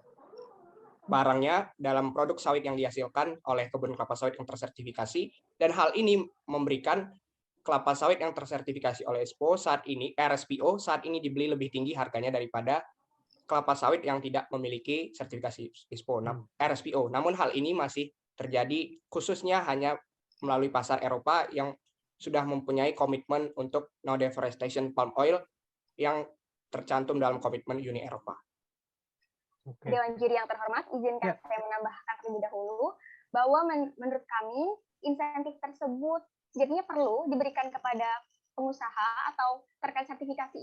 barangnya, dalam produk sawit yang dihasilkan oleh kebun kelapa sawit yang tersertifikasi, dan hal ini memberikan kelapa sawit yang tersertifikasi oleh RSPO saat ini dibeli lebih tinggi harganya daripada kelapa sawit yang tidak memiliki sertifikasi RSPO. Namun hal ini masih terjadi khususnya hanya melalui pasar Eropa yang sudah mempunyai komitmen untuk no deforestation palm oil yang tercantum dalam komitmen Uni Eropa. Dewan juri yang terhormat, izinkan saya menambahkan terlebih dahulu bahwa menurut kami insentif tersebut jadinya perlu diberikan kepada pengusaha atau terkait sertifikasi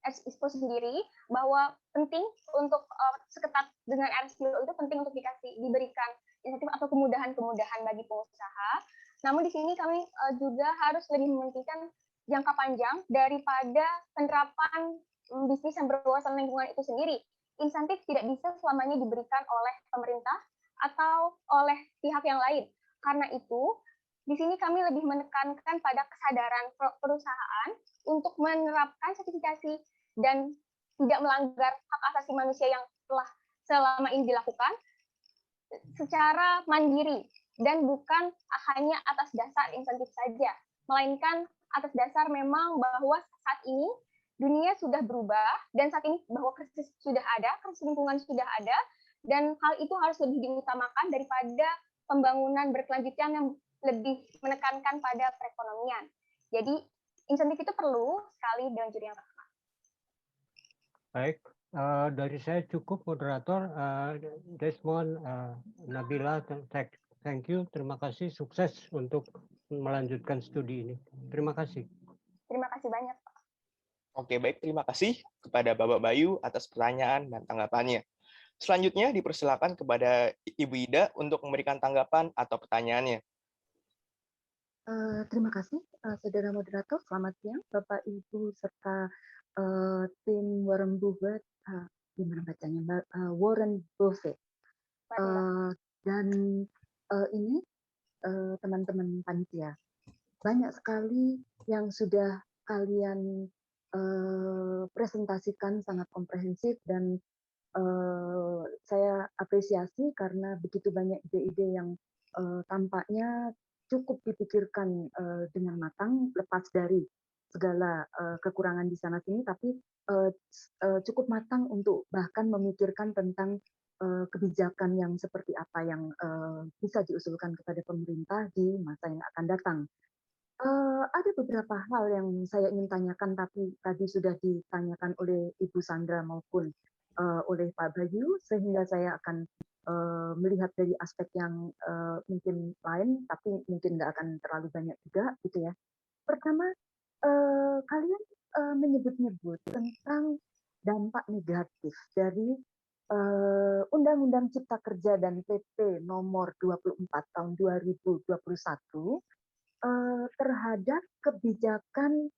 ISPO sendiri, bahwa penting untuk seketat dengan RSPO itu penting untuk diberikan insentif atau kemudahan-kemudahan bagi pengusaha. Namun di sini kami juga harus lebih mementingkan jangka panjang daripada penerapan bisnis yang berwawasan lingkungan itu sendiri. Insentif tidak bisa selamanya diberikan oleh pemerintah atau oleh pihak yang lain. Karena itu, di sini kami lebih menekankan pada kesadaran perusahaan untuk menerapkan sertifikasi dan tidak melanggar hak asasi manusia yang telah selama ini dilakukan secara mandiri dan bukan hanya atas dasar insentif saja, melainkan atas dasar memang bahwa saat ini dunia sudah berubah dan saat ini bahwa krisis lingkungan sudah ada, dan hal itu harus lebih diutamakan daripada pembangunan berkelanjutan yang lebih menekankan pada perekonomian. Jadi insentif itu perlu sekali dengan juri yang terhormat. Baik, dari saya cukup, moderator. Desmond, Nabila, thank you, terima kasih, sukses untuk melanjutkan studi ini. Terima kasih. Terima kasih banyak, Pak. Oke, baik. Terima kasih kepada Bapak Bayu atas pertanyaan dan tanggapannya. Selanjutnya dipersilakan kepada Ibu Ida untuk memberikan tanggapan atau pertanyaannya. Terima kasih, saudara moderator. Selamat siang, Bapak, Ibu, serta tim Warren Buffett, gimana bacanya, Warren Buffett. Dan ini teman-teman panitia, banyak sekali yang sudah kalian presentasikan sangat komprehensif, dan saya apresiasi karena begitu banyak ide-ide yang tampaknya cukup dipikirkan dengan matang, lepas dari segala kekurangan di sana sini, tapi cukup matang untuk bahkan memikirkan tentang kebijakan yang seperti apa yang bisa diusulkan kepada pemerintah di masa yang akan datang. Ada beberapa hal yang saya ingin tanyakan, tapi tadi sudah ditanyakan oleh Ibu Sandra maupun oleh Pak Bayu, sehingga saya akan melihat dari aspek yang mungkin lain, tapi mungkin nggak akan terlalu banyak juga, gitu ya. Pertama, kalian menyebut-nyebut tentang dampak negatif dari Undang-Undang Cipta Kerja dan PP Nomor 24 Tahun 2021 terhadap kebijakan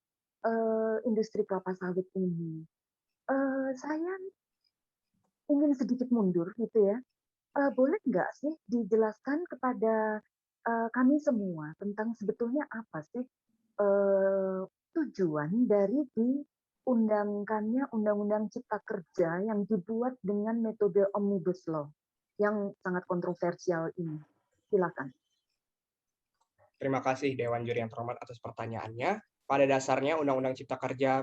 industri kelapa sawit ini. Saya ingin sedikit mundur, gitu ya. Boleh nggak sih dijelaskan kepada kami semua tentang sebetulnya apa sih tujuan dari diundangkannya Undang-Undang Cipta Kerja yang dibuat dengan metode Omnibus Law yang sangat kontroversial ini? Silakan. Terima kasih Dewan Juri yang terhormat atas pertanyaannya. Pada dasarnya Undang-Undang Cipta Kerja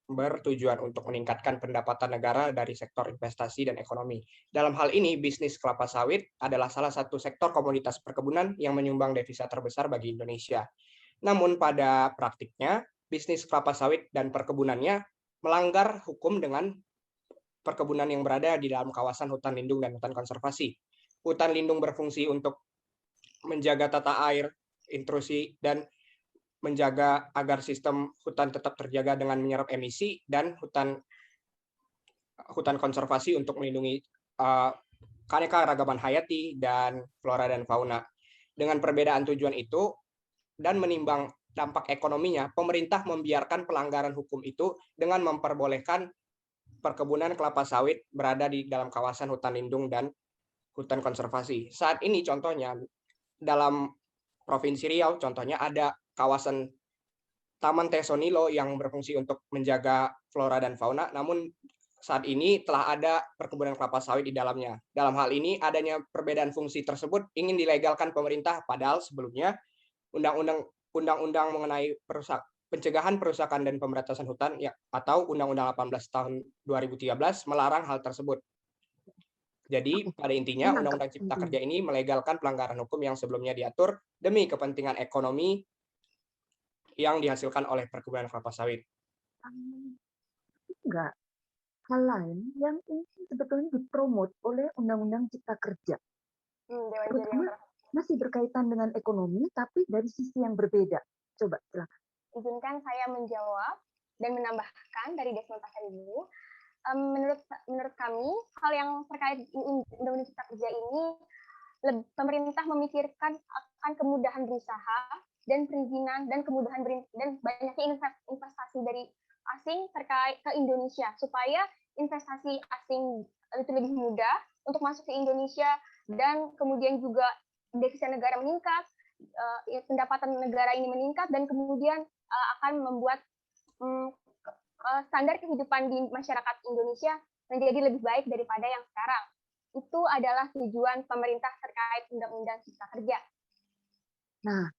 bertujuan untuk meningkatkan pendapatan negara dari sektor investasi dan ekonomi. Dalam hal ini, bisnis kelapa sawit adalah salah satu sektor komoditas perkebunan yang menyumbang devisa terbesar bagi Indonesia. Namun pada praktiknya, bisnis kelapa sawit dan perkebunannya melanggar hukum dengan perkebunan yang berada di dalam kawasan hutan lindung dan hutan konservasi. Hutan lindung berfungsi untuk menjaga tata air, intrusi, dan menjaga agar sistem hutan tetap terjaga dengan menyerap emisi, dan hutan konservasi untuk melindungi keanekaragaman hayati dan flora dan fauna. Dengan perbedaan tujuan itu dan menimbang dampak ekonominya, pemerintah membiarkan pelanggaran hukum itu dengan memperbolehkan perkebunan kelapa sawit berada di dalam kawasan hutan lindung dan hutan konservasi. Saat ini contohnya dalam Provinsi Riau, contohnya ada kawasan Taman Tesonilo yang berfungsi untuk menjaga flora dan fauna, namun saat ini telah ada perkebunan kelapa sawit di dalamnya. Dalam hal ini, adanya perbedaan fungsi tersebut ingin dilegalkan pemerintah, padahal sebelumnya Undang-Undang mengenai pencegahan perusakan dan pemberantasan hutan atau Undang-Undang 18 tahun 2013 melarang hal tersebut. Jadi pada intinya Undang-Undang Cipta Kerja ini melegalkan pelanggaran hukum yang sebelumnya diatur demi kepentingan ekonomi yang dihasilkan oleh perkebunan kelapa sawit. Enggak. Hal lain yang ini sebetulnya dipromot oleh Undang-Undang Cipta Kerja. Terutama masih berkaitan dengan ekonomi, tapi dari sisi yang berbeda. Coba, silakan. Izinkan saya menjawab dan menambahkan dari Desmond Pasaribu. Menurut kami, hal yang terkait Undang-Undang Cipta Kerja ini, pemerintah memikirkan akan kemudahan berusaha dan perizinan dan kemudahan dan banyaknya investasi dari asing terkait ke Indonesia, supaya investasi asing itu lebih mudah untuk masuk ke Indonesia, dan kemudian juga devisa negara meningkat, pendapatan negara ini meningkat, dan kemudian akan membuat standar kehidupan di masyarakat Indonesia menjadi lebih baik daripada yang sekarang. Itu adalah tujuan pemerintah terkait Undang-Undang Cipta Kerja. Nah,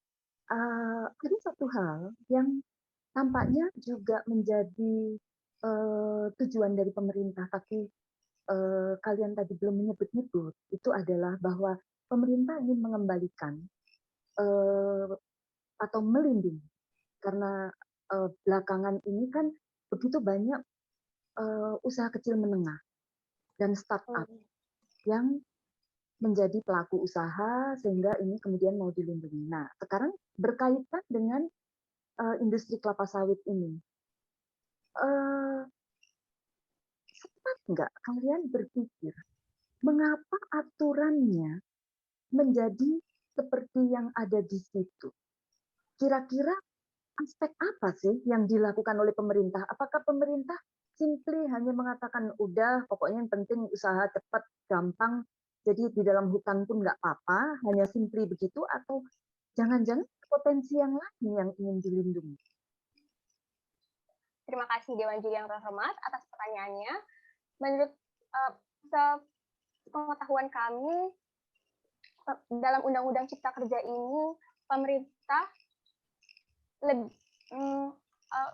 ada satu hal yang tampaknya juga menjadi tujuan dari pemerintah, tapi kalian tadi belum menyebut-nyebut, itu adalah bahwa pemerintah ingin mengembalikan atau melindungi, karena belakangan ini kan begitu banyak usaha kecil menengah dan startup yang menjadi pelaku usaha, sehingga ini kemudian mau dilindungi. Nah, sekarang berkaitan dengan industri kelapa sawit ini, sempat nggak kalian berpikir mengapa aturannya menjadi seperti yang ada di situ? Kira-kira aspek apa sih yang dilakukan oleh pemerintah? Apakah pemerintah simply hanya mengatakan, udah pokoknya yang penting usaha cepat, gampang, jadi di dalam hutan pun nggak apa-apa, hanya simply begitu, atau jangan-jangan potensi yang lain yang ingin dilindungi? Terima kasih Dewan Juri yang terhormat atas pertanyaannya. Menurut pengetahuan kami, dalam Undang-Undang Cipta Kerja ini, pemerintah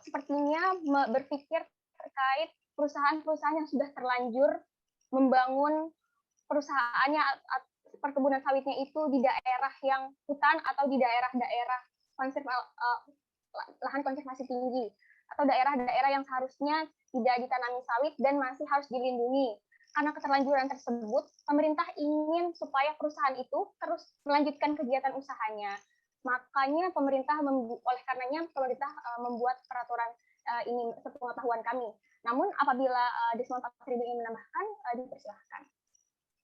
sepertinya berpikir terkait perusahaan-perusahaan yang sudah terlanjur membangun perusahaannya, perkebunan sawitnya itu di daerah yang hutan atau di daerah-daerah lahan konservasi tinggi, atau daerah-daerah yang seharusnya tidak ditanami sawit dan masih harus dilindungi. Karena keterlanjuran tersebut, pemerintah ingin supaya perusahaan itu terus melanjutkan kegiatan usahanya. Makanya oleh karenanya pemerintah membuat peraturan ini, sepengetahuan kami. Namun apabila Desmond Pasaribu ingin menambahkan, dipersilahkan.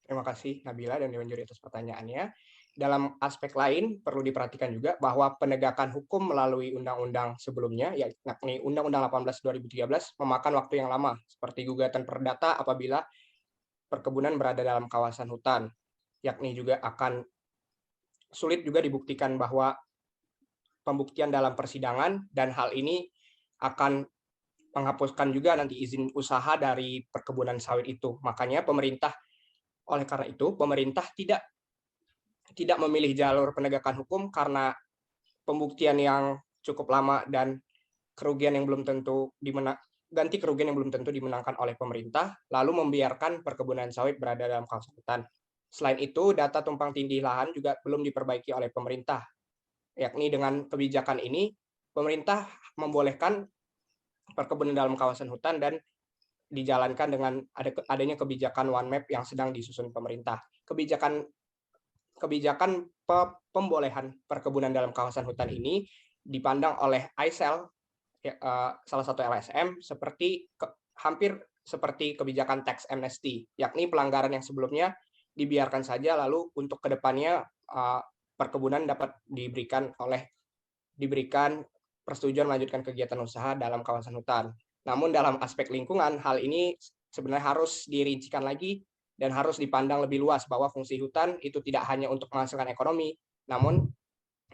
Terima kasih Nabila dan Dewan Juri atas pertanyaannya. Dalam aspek lain perlu diperhatikan juga bahwa penegakan hukum melalui undang-undang sebelumnya, yakni Undang-Undang 18 2013, memakan waktu yang lama, seperti gugatan perdata apabila perkebunan berada dalam kawasan hutan, yakni juga akan sulit juga dibuktikan bahwa pembuktian dalam persidangan, dan hal ini akan menghapuskan juga nanti izin usaha dari perkebunan sawit itu. Makanya oleh karena itu pemerintah tidak memilih jalur penegakan hukum karena pembuktian yang cukup lama dan kerugian yang belum tentu dimenangkan oleh pemerintah, lalu membiarkan perkebunan sawit berada dalam kawasan hutan. Selain itu, data tumpang tindih lahan juga belum diperbaiki oleh pemerintah, yakni dengan kebijakan ini pemerintah membolehkan perkebunan dalam kawasan hutan dan dijalankan dengan adanya kebijakan one map yang sedang disusun pemerintah. Kebijakan pembolehan perkebunan dalam kawasan hutan ini dipandang oleh ICEL, salah satu LSM, hampir seperti kebijakan tax amnesty, yakni pelanggaran yang sebelumnya dibiarkan saja, lalu untuk kedepannya perkebunan dapat diberikan persetujuan melanjutkan kegiatan usaha dalam kawasan hutan. Namun dalam aspek lingkungan, hal ini sebenarnya harus dirincikan lagi dan harus dipandang lebih luas bahwa fungsi hutan itu tidak hanya untuk menghasilkan ekonomi, namun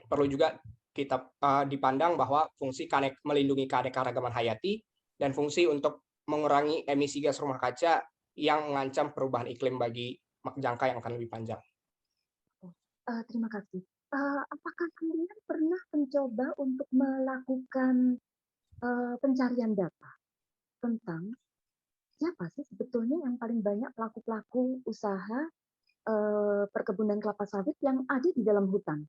perlu juga kita dipandang bahwa fungsi melindungi keanekaragaman hayati dan fungsi untuk mengurangi emisi gas rumah kaca yang mengancam perubahan iklim bagi jangka yang akan lebih panjang. Terima kasih. Apakah kalian pernah mencoba untuk melakukan pencarian data tentang siapa sih sebetulnya yang paling banyak pelaku-pelaku usaha perkebunan kelapa sawit yang ada di dalam hutan?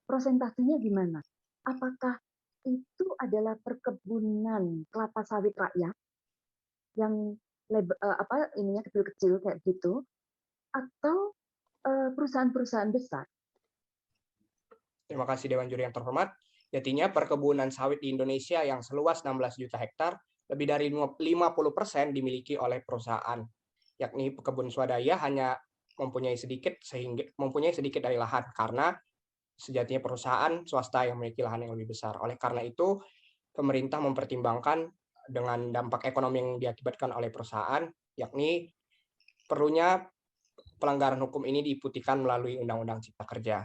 Prosentasenya gimana? Apakah itu adalah perkebunan kelapa sawit rakyat yang ininya kecil-kecil kayak gitu, atau perusahaan-perusahaan besar? Terima kasih Dewan Juri yang terhormat. Jadinya perkebunan sawit di Indonesia yang seluas 16 juta hektar, lebih dari 50% dimiliki oleh perusahaan, yakni pekebun swadaya hanya mempunyai sedikit dari lahan, karena sejatinya perusahaan swasta yang memiliki lahan yang lebih besar. Oleh karena itu, pemerintah mempertimbangkan dengan dampak ekonomi yang diakibatkan oleh perusahaan, yakni perlunya pelanggaran hukum ini diputihkan melalui Undang-Undang Cipta Kerja.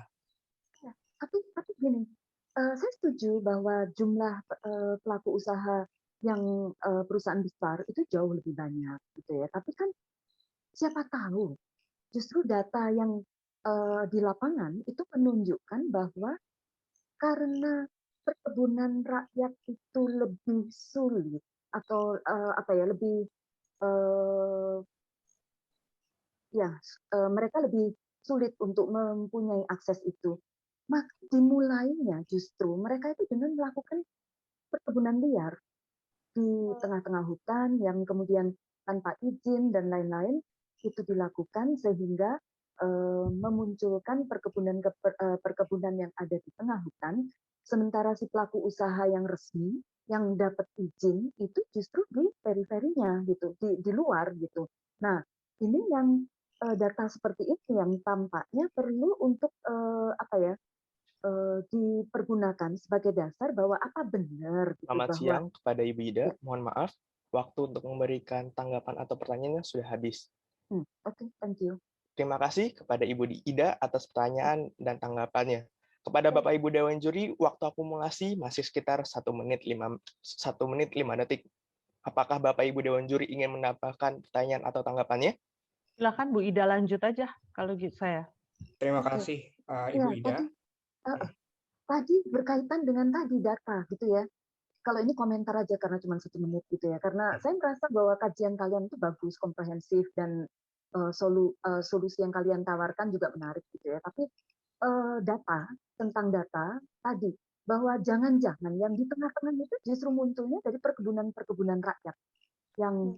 Tapi gini, saya setuju bahwa jumlah pelaku usaha yang perusahaan besar itu jauh lebih banyak, gitu ya. Tapi kan siapa tahu justru data yang di lapangan itu menunjukkan bahwa karena perkebunan rakyat itu lebih sulit atau lebih mereka lebih sulit untuk mempunyai akses itu. Maka dimulainya justru mereka itu dengan melakukan perkebunan liar di tengah-tengah hutan yang kemudian tanpa izin dan lain-lain itu dilakukan sehingga memunculkan perkebunan yang ada di tengah hutan, sementara si pelaku usaha yang resmi yang dapat izin itu justru di periferinya gitu, di luar gitu. Nah, ini yang data seperti ini yang tampaknya perlu untuk dipergunakan sebagai dasar bahwa apa benar gitu, Selamat bahwa siang kepada Ibu Ida. Ya. Mohon maaf, waktu untuk memberikan tanggapan atau pertanyaannya sudah habis. Oke, thank you. Terima kasih kepada Ibu Ida atas pertanyaan dan tanggapannya. Kepada Bapak Ibu Dewan Juri, waktu akumulasi masih sekitar 1 menit 5 detik. Apakah Bapak Ibu Dewan Juri ingin menambahkan pertanyaan atau tanggapannya? Silakan Bu Ida lanjut aja kalau gitu saya. Terima kasih Ibu Ida. Tadi berkaitan dengan tadi data gitu ya. Kalau ini komentar aja karena cuma 1 menit gitu ya. Karena saya merasa bahwa kajian kalian itu bagus, komprehensif, dan solusi yang kalian tawarkan juga menarik gitu ya. Tapi tentang data tadi, bahwa jangan-jangan yang di tengah-tengah itu justru munculnya dari perkebunan-perkebunan rakyat yang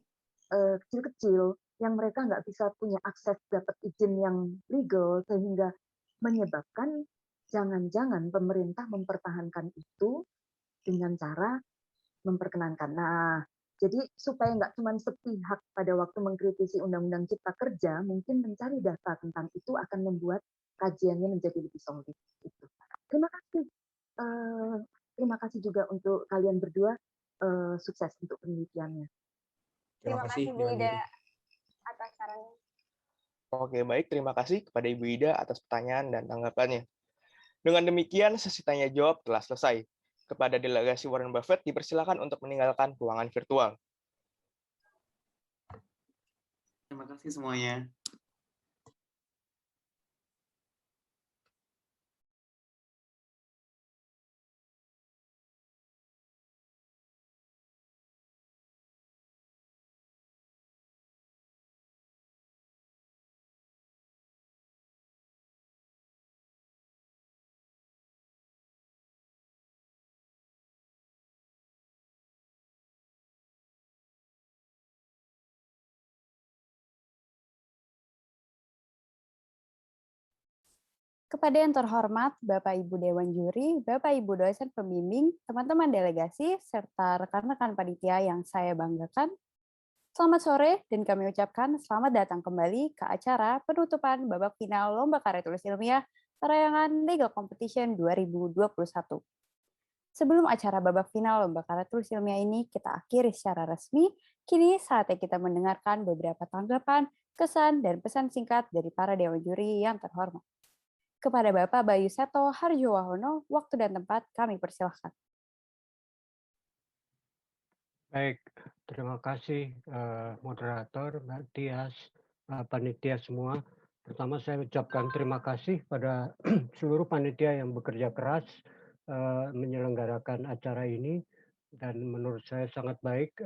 kecil-kecil, yang mereka nggak bisa punya akses dapat izin yang legal, sehingga menyebabkan jangan-jangan pemerintah mempertahankan itu dengan cara memperkenankan. Nah, jadi supaya nggak cuma sepihak pada waktu mengkritisi Undang-Undang Cipta Kerja, mungkin mencari data tentang itu akan membuat kajiannya menjadi lebih solid. Gitu. Terima kasih. Terima kasih juga untuk kalian berdua. Sukses untuk penelitiannya. Terima kasih Bu Ida atas sarannya. Oke, baik. Terima kasih kepada Ibu Ida atas pertanyaan dan tanggapannya. Dengan demikian, sesi tanya jawab telah selesai. Kepada delegasi Warren Buffett dipersilakan untuk meninggalkan ruangan virtual. Terima kasih semuanya. Kepada yang terhormat Bapak Ibu Dewan Juri, Bapak Ibu dosen pembimbing, teman-teman delegasi, serta rekan-rekan panitia yang saya banggakan, selamat sore dan kami ucapkan selamat datang kembali ke acara penutupan babak final Lomba Karya Tulis Ilmiah Parayangan Legal Competition 2021. Sebelum acara babak final Lomba Karya Tulis Ilmiah ini kita akhiri secara resmi, kini saatnya kita mendengarkan beberapa tanggapan, kesan, dan pesan singkat dari para dewan juri yang terhormat. Kepada Bapak Bayu Seto Harjowahono, waktu dan tempat kami persilahkan. Baik, terima kasih moderator, Mbak Tias, panitia semua. Pertama saya ucapkan terima kasih pada seluruh panitia yang bekerja keras menyelenggarakan acara ini, dan menurut saya sangat baik,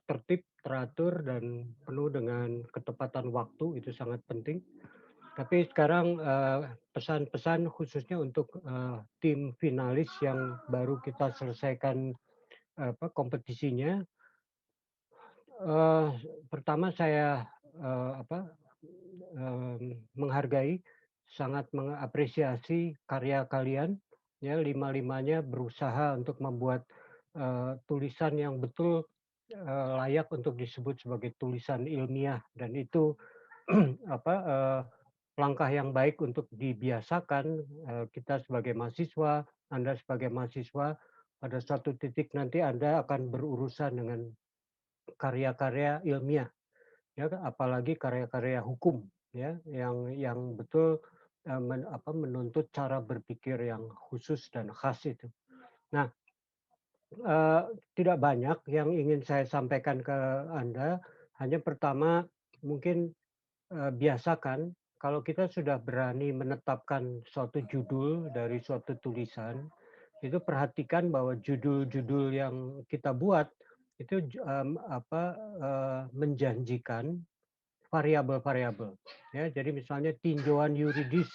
tertib, teratur, dan penuh dengan ketepatan waktu, itu sangat penting. Tapi sekarang pesan-pesan khususnya untuk tim finalis yang baru kita selesaikan kompetisinya. Pertama saya menghargai, sangat mengapresiasi karya kalian. Ya, lima-limanya berusaha untuk membuat tulisan yang betul layak untuk disebut sebagai tulisan ilmiah, dan itu langkah yang baik untuk dibiasakan. Kita sebagai mahasiswa, Anda sebagai mahasiswa, pada suatu titik nanti Anda akan berurusan dengan karya-karya ilmiah, ya, apalagi karya-karya hukum, ya, yang betul menuntut cara berpikir yang khusus dan khas itu. Nah, tidak banyak yang ingin saya sampaikan ke Anda. Hanya pertama, mungkin biasakan kalau kita sudah berani menetapkan suatu judul dari suatu tulisan, itu perhatikan bahwa judul-judul yang kita buat itu menjanjikan variabel-variabel. Ya, jadi misalnya tinjauan yuridis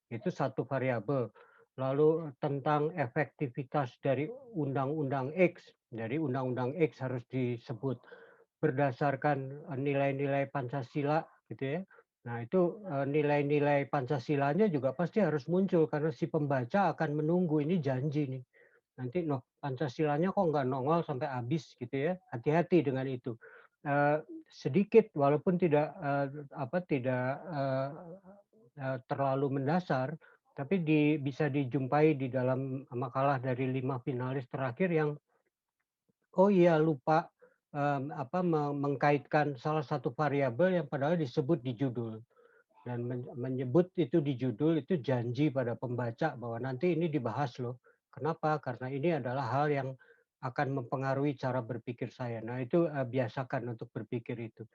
itu satu variabel. Lalu tentang efektivitas dari Undang-Undang X, jadi Undang-Undang X harus disebut berdasarkan nilai-nilai Pancasila, gitu ya. Nah, itu nilai-nilai Pancasilanya juga pasti harus muncul karena si pembaca akan menunggu, ini janji nih. Nanti Pancasilanya kok nggak nongol sampai habis, gitu ya. Hati-hati dengan itu. Sedikit walaupun tidak terlalu mendasar, tapi bisa dijumpai di dalam makalah dari 5 finalis terakhir yang lupa mengkaitkan salah satu variabel yang padahal disebut di judul, dan menyebut itu di judul itu janji pada pembaca bahwa nanti ini dibahas loh. Kenapa? Karena ini adalah hal yang akan mempengaruhi cara berpikir saya. Nah, itu biasakan untuk berpikir itu.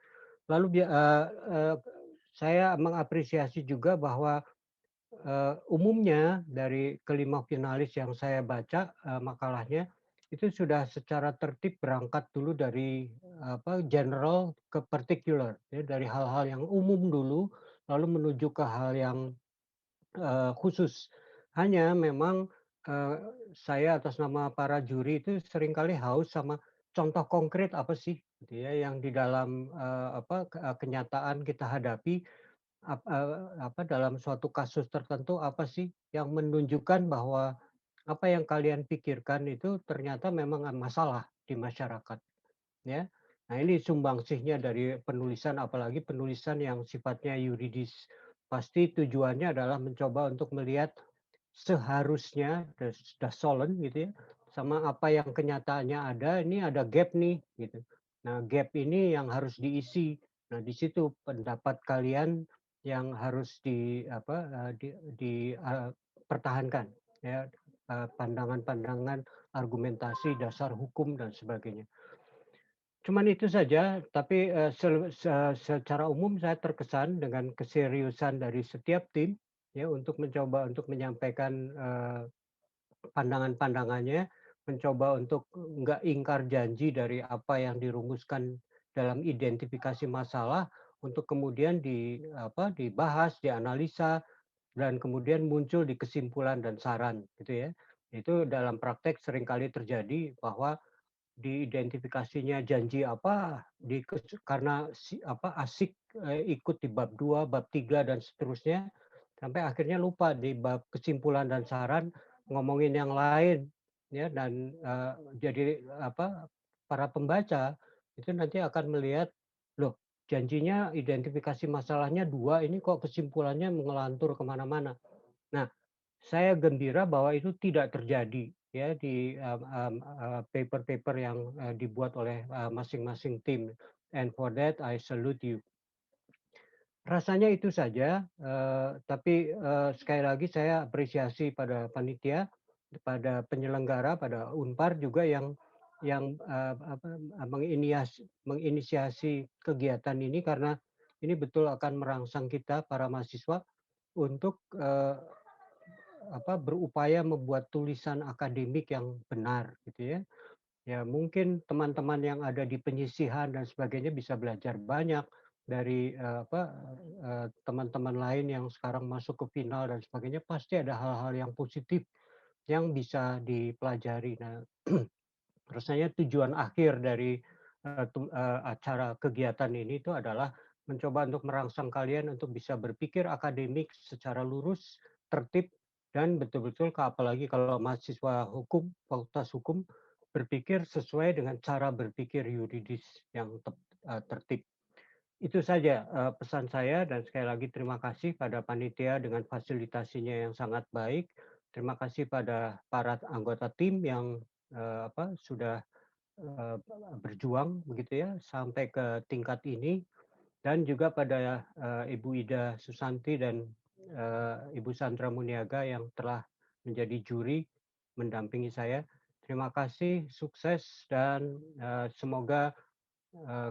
Lalu saya mengapresiasi juga bahwa umumnya dari kelima finalis yang saya baca makalahnya itu sudah secara tertib berangkat dulu dari general ke particular, ya, dari hal-hal yang umum dulu lalu menuju ke hal yang khusus. Hanya memang saya atas nama para juri itu seringkali haus sama contoh konkret apa sih, gitu ya, yang di dalam kenyataan kita hadapi, dalam suatu kasus tertentu apa sih yang menunjukkan bahwa apa yang kalian pikirkan itu ternyata memang masalah di masyarakat, ya. Nah, ini sumbangsihnya dari penulisan, apalagi penulisan yang sifatnya yuridis. Pasti tujuannya adalah mencoba untuk melihat seharusnya, das sollen, gitu ya, sama apa yang kenyataannya ada, ini ada gap nih, gitu. Nah, gap ini yang harus diisi. Nah, di situ pendapat kalian yang harus dipertahankan, ya, pandangan-pandangan, argumentasi, dasar hukum, dan sebagainya. Cuman itu saja, tapi secara umum saya terkesan dengan keseriusan dari setiap tim, ya, untuk mencoba untuk menyampaikan pandangan-pandangannya, mencoba untuk nggak ingkar janji dari apa yang dirumuskan dalam identifikasi masalah, untuk kemudian dibahas, dianalisa, dan kemudian muncul di kesimpulan dan saran, gitu ya. Itu dalam praktek seringkali terjadi bahwa diidentifikasinya janji apa karena asik ikut di bab 2, bab 3, dan seterusnya, sampai akhirnya lupa di bab kesimpulan dan saran ngomongin yang lain, ya, dan jadi para pembaca itu nanti akan melihat, loh, janjinya identifikasi masalahnya 2, ini kok kesimpulannya mengelantur kemana-mana. Nah, saya gembira bahwa itu tidak terjadi. ya di paper-paper yang dibuat oleh masing-masing tim. And for that I salute you. Rasanya itu saja, tapi sekali lagi saya apresiasi pada panitia, pada penyelenggara, pada Unpar juga yang menginisiasi kegiatan ini, karena ini betul akan merangsang kita para mahasiswa untuk berupaya membuat tulisan akademik yang benar, gitu ya. Ya mungkin teman-teman yang ada di penyisihan dan sebagainya bisa belajar banyak dari teman-teman lain yang sekarang masuk ke final dan sebagainya. Pasti ada hal-hal yang positif yang bisa dipelajari. Nah, rasanya tujuan akhir dari acara kegiatan ini itu adalah mencoba untuk merangsang kalian untuk bisa berpikir akademik secara lurus, tertib, dan betul-betul apalagi kalau mahasiswa hukum, fakultas hukum, berpikir sesuai dengan cara berpikir yuridis yang tertib. Itu saja pesan saya, dan sekali lagi terima kasih pada panitia dengan fasilitasinya yang sangat baik. Terima kasih pada para anggota tim yang sudah berjuang begitu ya sampai ke tingkat ini, dan juga pada Ibu Ida Susanti dan Ibu Sandra Muniaga yang telah menjadi juri mendampingi saya. Terima kasih, sukses, dan semoga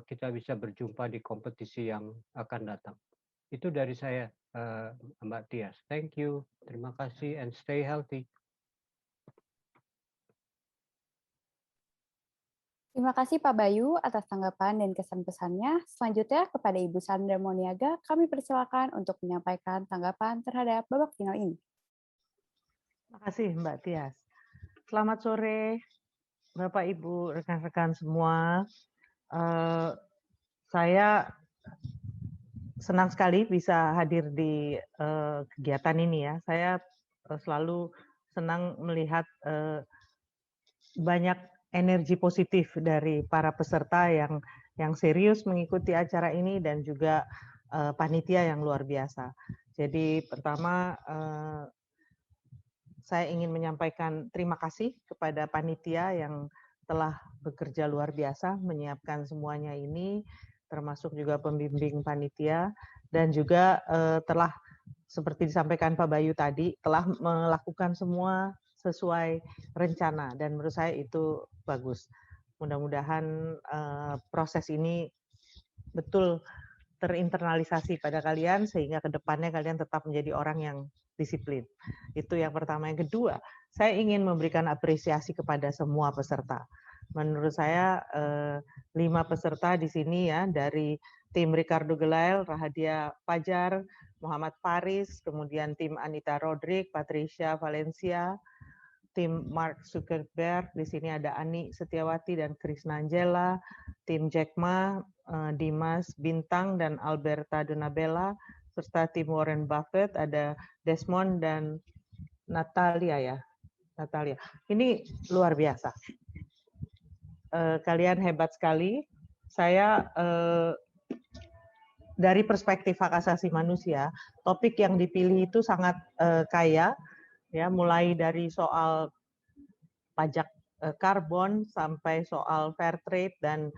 kita bisa berjumpa di kompetisi yang akan datang. Itu dari saya, Mbak Tias. Thank you, terima kasih, and stay healthy. Terima kasih Pak Bayu atas tanggapan dan kesan-pesannya. Selanjutnya kepada Ibu Sandra Moniaga, kami persilakan untuk menyampaikan tanggapan terhadap babak final ini. Terima kasih Mbak Tias. Selamat sore Bapak Ibu, rekan-rekan semua. Saya senang sekali bisa hadir di kegiatan ini ya. Saya selalu senang melihat banyak energi positif dari para peserta yang serius mengikuti acara ini, dan juga panitia yang luar biasa. Jadi pertama saya ingin menyampaikan terima kasih kepada panitia yang telah bekerja luar biasa menyiapkan semuanya ini, termasuk juga pembimbing panitia, dan juga telah seperti disampaikan Pak Bayu tadi, telah melakukan semua sesuai rencana, dan menurut saya itu bagus. Mudah-mudahan proses ini betul terinternalisasi pada kalian sehingga ke depannya kalian tetap menjadi orang yang disiplin. Itu yang pertama. Yang kedua, saya ingin memberikan apresiasi kepada semua peserta. Menurut saya 5 peserta di sini ya, dari tim Ricardo Gelael, Rahadia Fajar, Muhammad Faris, kemudian tim Anita Rodrik, Patricia Valencia, tim Mark Zuckerberg, di sini ada Ani Setiawati dan Krisna Angela, tim Jack Ma, Dimas Bintang dan Alberta Donabella, serta tim Warren Buffett, ada Desmond dan Natalia ya. Natalia. Ini luar biasa. Kalian hebat sekali. Saya dari perspektif hak asasi manusia, topik yang dipilih itu sangat kaya, ya, mulai dari soal pajak karbon sampai soal fair trade dan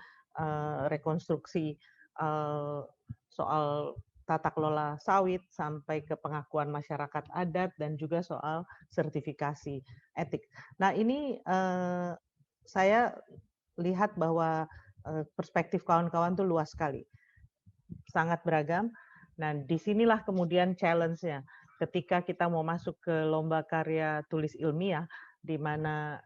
rekonstruksi soal tata kelola sawit sampai ke pengakuan masyarakat adat dan juga soal sertifikasi etik. Nah ini saya lihat bahwa perspektif kawan-kawan tuh luas sekali, sangat beragam. Nah disinilah kemudian challenge-nya ketika kita mau masuk ke lomba karya tulis ilmiah, di mana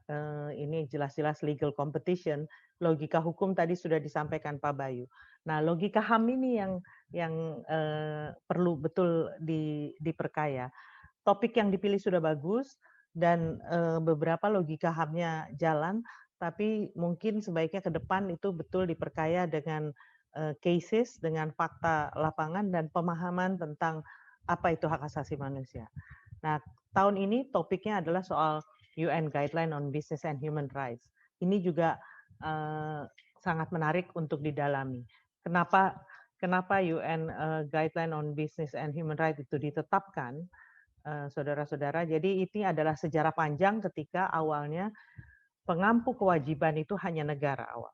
ini jelas-jelas legal competition, logika hukum tadi sudah disampaikan Pak Bayu. Nah, logika HAM ini yang perlu betul diperkaya. Topik yang dipilih sudah bagus dan beberapa logika HAM-nya jalan, tapi mungkin sebaiknya ke depan itu betul diperkaya dengan cases, dengan fakta lapangan dan pemahaman tentang apa itu hak asasi manusia. Nah, tahun ini topiknya adalah soal UN Guideline on Business and Human Rights. Ini juga sangat menarik untuk didalami. Kenapa UN Guideline on Business and Human Rights itu ditetapkan? saudara-saudara. Jadi ini adalah sejarah panjang ketika awalnya pengampu kewajiban itu hanya negara awal.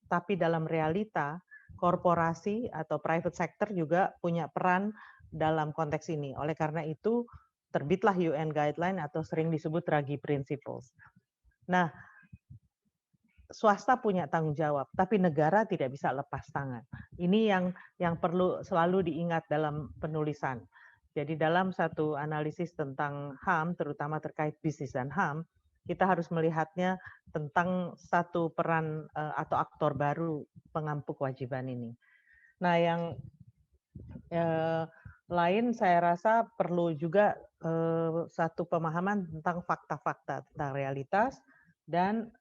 Tapi dalam realita, korporasi atau private sector juga punya peran dalam konteks ini. Oleh karena itu, terbitlah UN Guideline atau sering disebut Ruggie Principles. Nah, swasta punya tanggung jawab, tapi negara tidak bisa lepas tangan. Ini yang perlu selalu diingat dalam penulisan. Jadi dalam satu analisis tentang HAM, terutama terkait bisnis dan HAM, kita harus melihatnya tentang satu peran atau aktor baru pengampu kewajiban ini. Nah, yang lain saya rasa perlu juga satu pemahaman tentang fakta-fakta, tentang realitas dan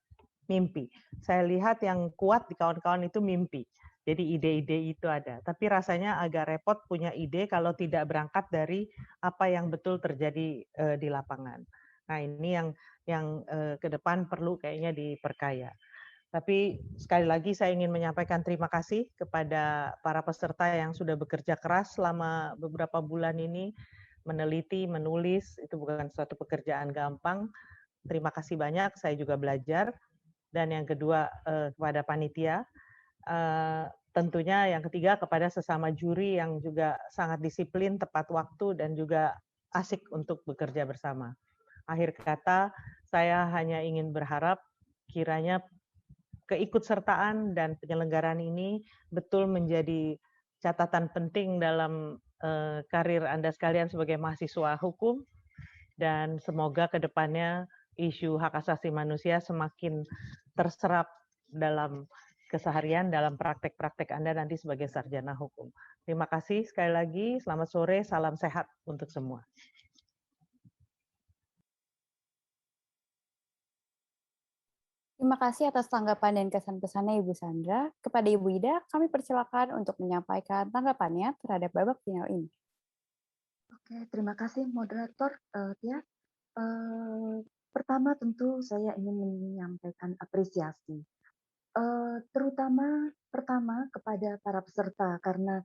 mimpi. Saya lihat yang kuat di kawan-kawan itu mimpi. Jadi ide-ide itu ada. Tapi rasanya agak repot punya ide kalau tidak berangkat dari apa yang betul terjadi di lapangan. Nah, ini yang ke depan perlu kayaknya diperkaya. Tapi sekali lagi saya ingin menyampaikan terima kasih kepada para peserta yang sudah bekerja keras selama beberapa bulan ini, meneliti, menulis, itu bukan suatu pekerjaan gampang. Terima kasih banyak, saya juga belajar. Dan yang kedua kepada panitia, tentunya yang ketiga kepada sesama juri yang juga sangat disiplin, tepat waktu, dan juga asik untuk bekerja bersama. Akhir kata, saya hanya ingin berharap kiranya keikutsertaan dan penyelenggaraan ini betul menjadi catatan penting dalam karir Anda sekalian sebagai mahasiswa hukum, dan semoga ke depannya isu hak asasi manusia semakin terserap dalam keseharian, dalam praktek-praktek Anda nanti sebagai sarjana hukum. Terima kasih sekali lagi, selamat sore, salam sehat untuk semua. Terima kasih atas tanggapan dan kesan-pesannya Ibu Sandra. Kepada Ibu Ida, kami persilakan untuk menyampaikan tanggapannya terhadap babak final ini. Oke, terima kasih moderator Tia. Pertama tentu saya ingin menyampaikan apresiasi, terutama pertama kepada para peserta karena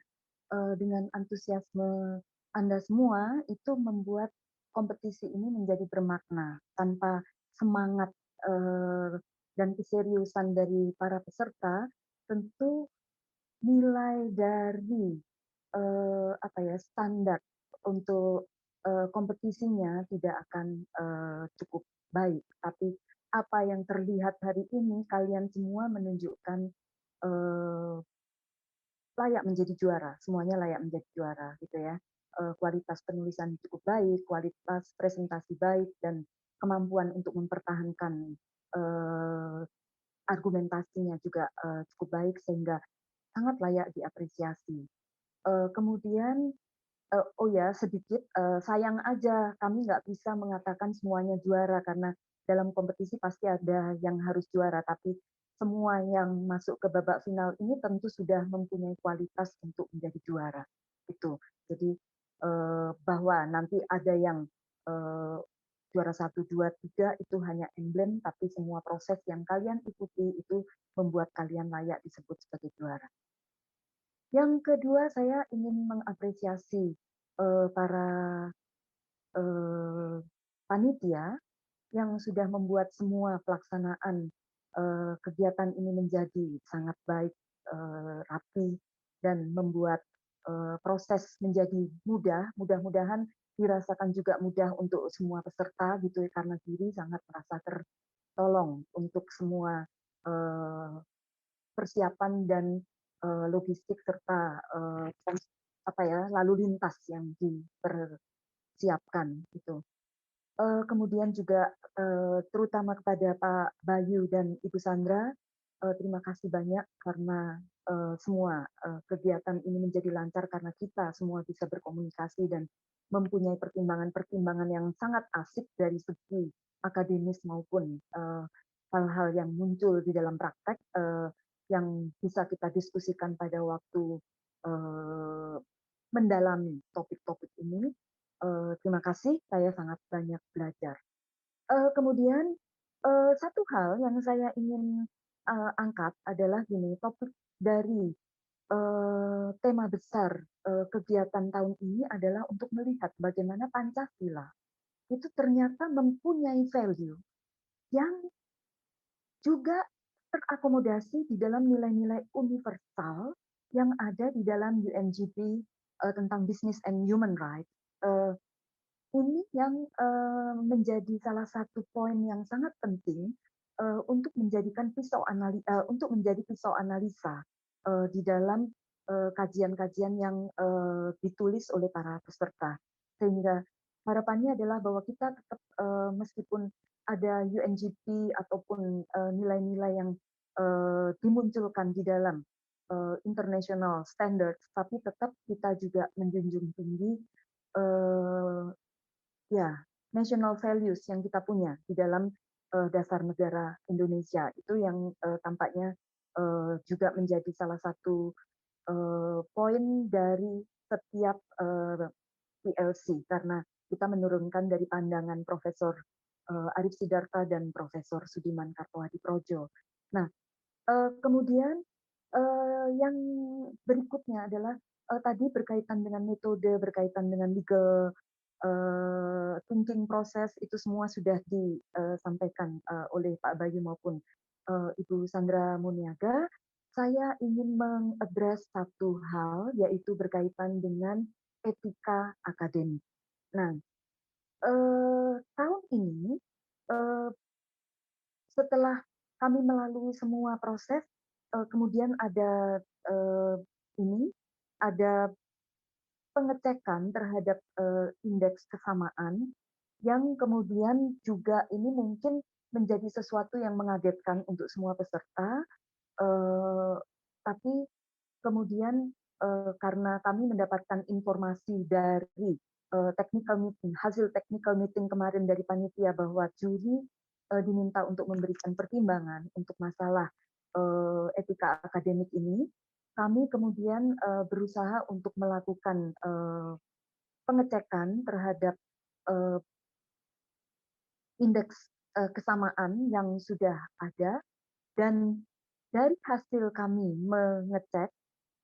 dengan antusiasme Anda semua itu membuat kompetisi ini menjadi bermakna. Tanpa semangat dan keseriusan dari para peserta, tentu nilai dari standar untuk kompetisinya tidak akan cukup baik. Tapi apa yang terlihat hari ini, kalian semua menunjukkan layak menjadi juara, semuanya layak menjadi juara, gitu ya. Kualitas penulisan cukup baik, kualitas presentasi baik, dan kemampuan untuk mempertahankan argumentasinya juga cukup baik sehingga sangat layak diapresiasi. Kemudian oh ya sedikit sayang aja kami nggak bisa mengatakan semuanya juara karena dalam kompetisi pasti ada yang harus juara, tapi semua yang masuk ke babak final ini tentu sudah mempunyai kualitas untuk menjadi juara. Itu. Jadi bahwa nanti ada yang juara 1, 2, 3 itu hanya emblem, tapi semua proses yang kalian ikuti itu membuat kalian layak disebut sebagai juara. Yang kedua, saya ingin mengapresiasi para panitia yang sudah membuat semua pelaksanaan kegiatan ini menjadi sangat baik, rapi, dan membuat proses menjadi mudah. Mudah-mudahan dirasakan juga mudah untuk semua peserta gitu ya, karena diri sangat merasa tertolong untuk semua persiapan dan logistik serta lalu lintas yang dipersiapkan gitu. Kemudian juga terutama kepada Pak Bayu dan Ibu Sandra, terima kasih banyak karena semua kegiatan ini menjadi lancar karena kita semua bisa berkomunikasi dan mempunyai pertimbangan-pertimbangan yang sangat asik dari segi akademis maupun hal-hal yang muncul di dalam praktek yang bisa kita diskusikan pada waktu mendalami topik-topik ini. Terima kasih, saya sangat banyak belajar. Kemudian satu hal yang saya ingin angkat adalah gini, topik dari tema besar kegiatan tahun ini adalah untuk melihat bagaimana Pancasila itu ternyata mempunyai value yang juga terakomodasi di dalam nilai-nilai universal yang ada di dalam UNGP tentang Business and Human Rights. Ini yang menjadi salah satu poin yang sangat penting untuk menjadikan untuk menjadi pisau analisa di dalam kajian-kajian yang ditulis oleh para peserta. Sehingga harapannya adalah bahwa kita tetap meskipun ada UNGP ataupun nilai-nilai yang dimunculkan di dalam international standards, tapi tetap kita juga menjunjung tinggi national values yang kita punya di dalam dasar negara Indonesia. Itu yang tampaknya juga menjadi salah satu poin dari setiap PLC, karena kita menurunkan dari pandangan Profesor Arif Sidarta dan Profesor Sudiman Kartowadiprodjo. Nah, kemudian yang berikutnya adalah tadi berkaitan dengan metode, berkaitan dengan legal thinking proses, itu semua sudah disampaikan oleh Pak Bayu maupun Ibu Sandra Muniaga. Saya ingin mengadres satu hal, yaitu berkaitan dengan etika akademik. Nah, tahun ini setelah kami melalui semua proses, kemudian ada ada pengecekan terhadap indeks kesamaan yang kemudian juga ini mungkin menjadi sesuatu yang mengagetkan untuk semua peserta, tapi kemudian karena kami mendapatkan informasi dari hasil technical meeting kemarin dari panitia bahwa juri diminta untuk memberikan pertimbangan untuk masalah etika akademik ini, kami kemudian berusaha untuk melakukan pengecekan terhadap indeks kesamaan yang sudah ada, dan dari hasil kami mengecek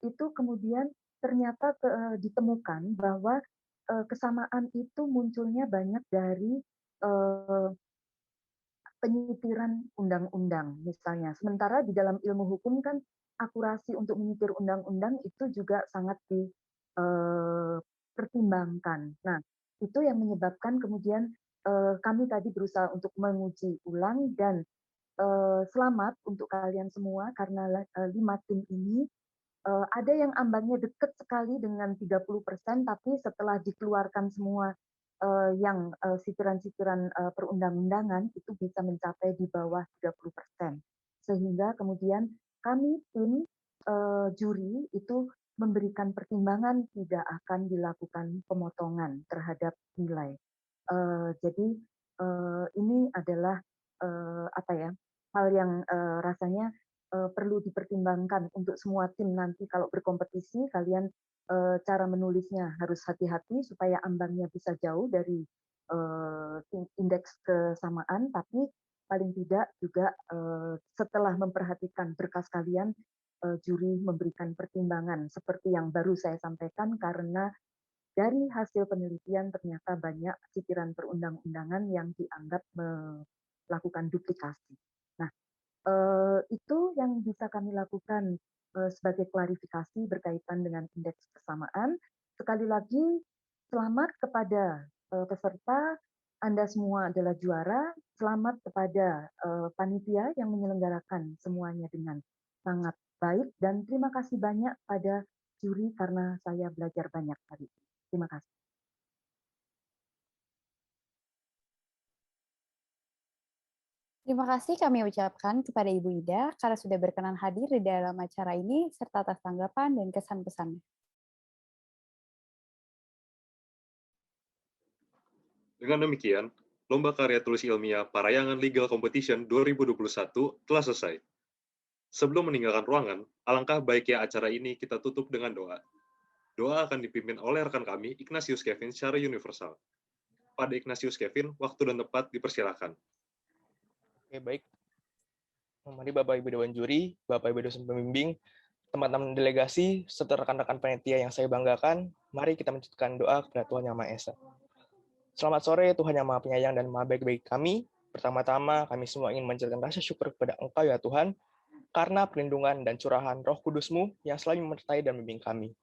itu kemudian ternyata ditemukan bahwa kesamaan itu munculnya banyak dari penyitiran undang-undang misalnya. Sementara di dalam ilmu hukum kan akurasi untuk menyitir undang-undang itu juga sangat dipertimbangkan. Nah, itu yang menyebabkan kemudian kami tadi berusaha untuk menguji ulang, dan selamat untuk kalian semua karena 5 tim ini ada yang ambangnya dekat sekali dengan 30%, tapi setelah dikeluarkan semua yang sitiran-sitiran perundang-undangan itu bisa mencapai di bawah 30%. Sehingga kemudian kami tim juri itu memberikan pertimbangan tidak akan dilakukan pemotongan terhadap nilai. Jadi ini adalah hal yang rasanya perlu dipertimbangkan untuk semua tim nanti kalau berkompetisi. Kalian cara menulisnya harus hati-hati supaya ambangnya bisa jauh dari indeks kesamaan, tapi paling tidak juga setelah memperhatikan berkas kalian, juri memberikan pertimbangan seperti yang baru saya sampaikan, karena dari hasil penelitian ternyata banyak sitiran perundang-undangan yang dianggap melakukan duplikasi. Nah, itu yang bisa kami lakukan sebagai klarifikasi berkaitan dengan indeks kesamaan. Sekali lagi, selamat kepada peserta, Anda semua adalah juara. Selamat kepada panitia yang menyelenggarakan semuanya dengan sangat baik, dan terima kasih banyak pada juri karena saya belajar banyak hari ini. Terima kasih. Terima kasih kami ucapkan kepada Ibu Ida karena sudah berkenan hadir di dalam acara ini serta atas tanggapan dan kesan-pesannya. Dengan demikian, Lomba Karya Tulis Ilmiah Parayangan Legal Competition 2021 telah selesai. Sebelum meninggalkan ruangan, alangkah baiknya acara ini kita tutup dengan doa. Doa akan dipimpin oleh rekan kami, Ignatius Kevin, secara universal. Pada Ignatius Kevin, waktu dan tempat dipersilakan. Oke, baik. Mari Bapak Ibu Dewan Juri, Bapak Ibu dosen pembimbing, teman-teman delegasi, serta rekan-rekan panitia yang saya banggakan, mari kita menciptakan doa kepada Tuhan Yang Maha Esa. Selamat sore Tuhan Yang Maha Penyayang dan Maha Baik-Baik kami. Pertama-tama kami semua ingin menceritakan rasa syukur kepada Engkau ya Tuhan, karena perlindungan dan curahan Roh Kudus-Mu yang selalu menyertai dan membimbing kami.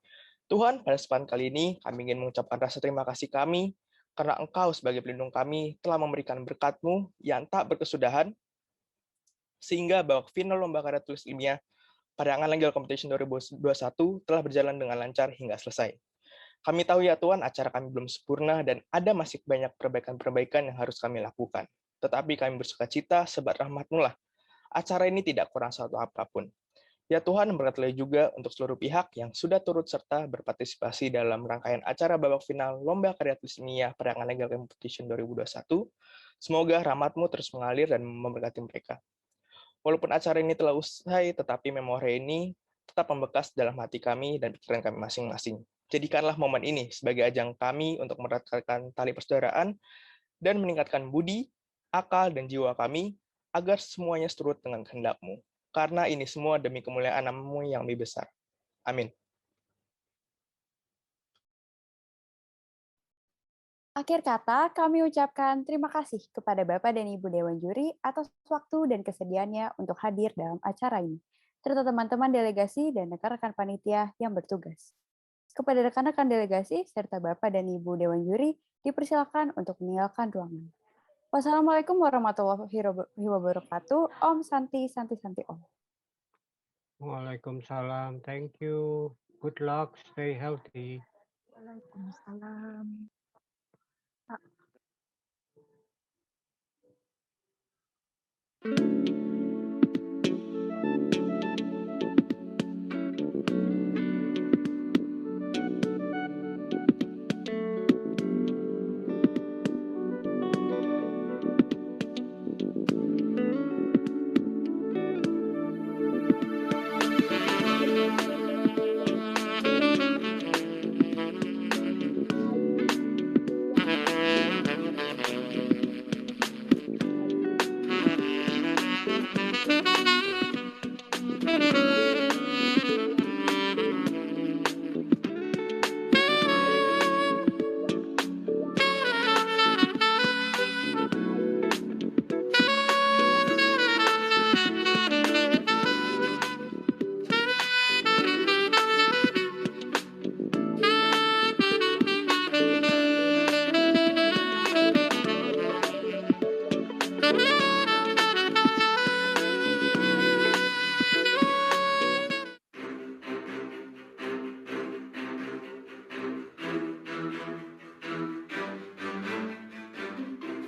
Tuhan, pada kesempatan kali ini kami ingin mengucapkan rasa terima kasih kami karena Engkau sebagai pelindung kami telah memberikan berkat-Mu yang tak berkesudahan, sehingga babak final lomba karya tulis ilmiah Parayangan Legal Competition 2021 telah berjalan dengan lancar hingga selesai. Kami tahu ya Tuhan, acara kami belum sempurna dan ada masih banyak perbaikan-perbaikan yang harus kami lakukan. Tetapi kami bersuka cita sebab rahmat-Mu lah. Acara ini tidak kurang suatu apapun. Ya Tuhan, berkatilah juga untuk seluruh pihak yang sudah turut serta berpartisipasi dalam rangkaian acara babak final Lomba Karya Tulis Ilmiah Parayangan Legal Competition 2021. Semoga rahmat-Mu terus mengalir dan memberkati mereka. Walaupun acara ini telah usai, tetapi memori ini tetap membekas dalam hati kami dan pikiran kami masing-masing. Jadikanlah momen ini sebagai ajang kami untuk meratkan tali persaudaraan dan meningkatkan budi, akal, dan jiwa kami agar semuanya seturut dengan kehendak-Mu. Karena ini semua demi kemuliaan nama-Mu yang lebih besar. Amin. Akhir kata, kami ucapkan terima kasih kepada Bapak dan Ibu Dewan Juri atas waktu dan kesediaannya untuk hadir dalam acara ini, serta teman-teman delegasi dan rekan-rekan panitia yang bertugas. Kepada rekan-rekan delegasi serta Bapak dan Ibu Dewan Juri, dipersilakan untuk meninggalkan ruangan. Wassalamualaikum warahmatullahi wabarakatuh. Om Santi Santi Santi Om. Waalaikumsalam. Thank you. Good luck. Stay healthy. Waalaikumsalam.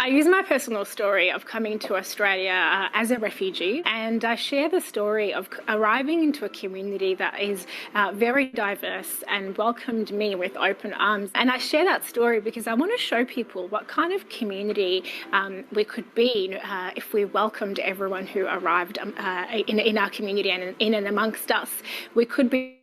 I use my personal story of coming to Australia as a refugee, and I share the story of arriving into a community that is very diverse and welcomed me with open arms. And I share that story because I want to show people what kind of community we could be if we welcomed everyone who arrived in our community and in and amongst us. We could be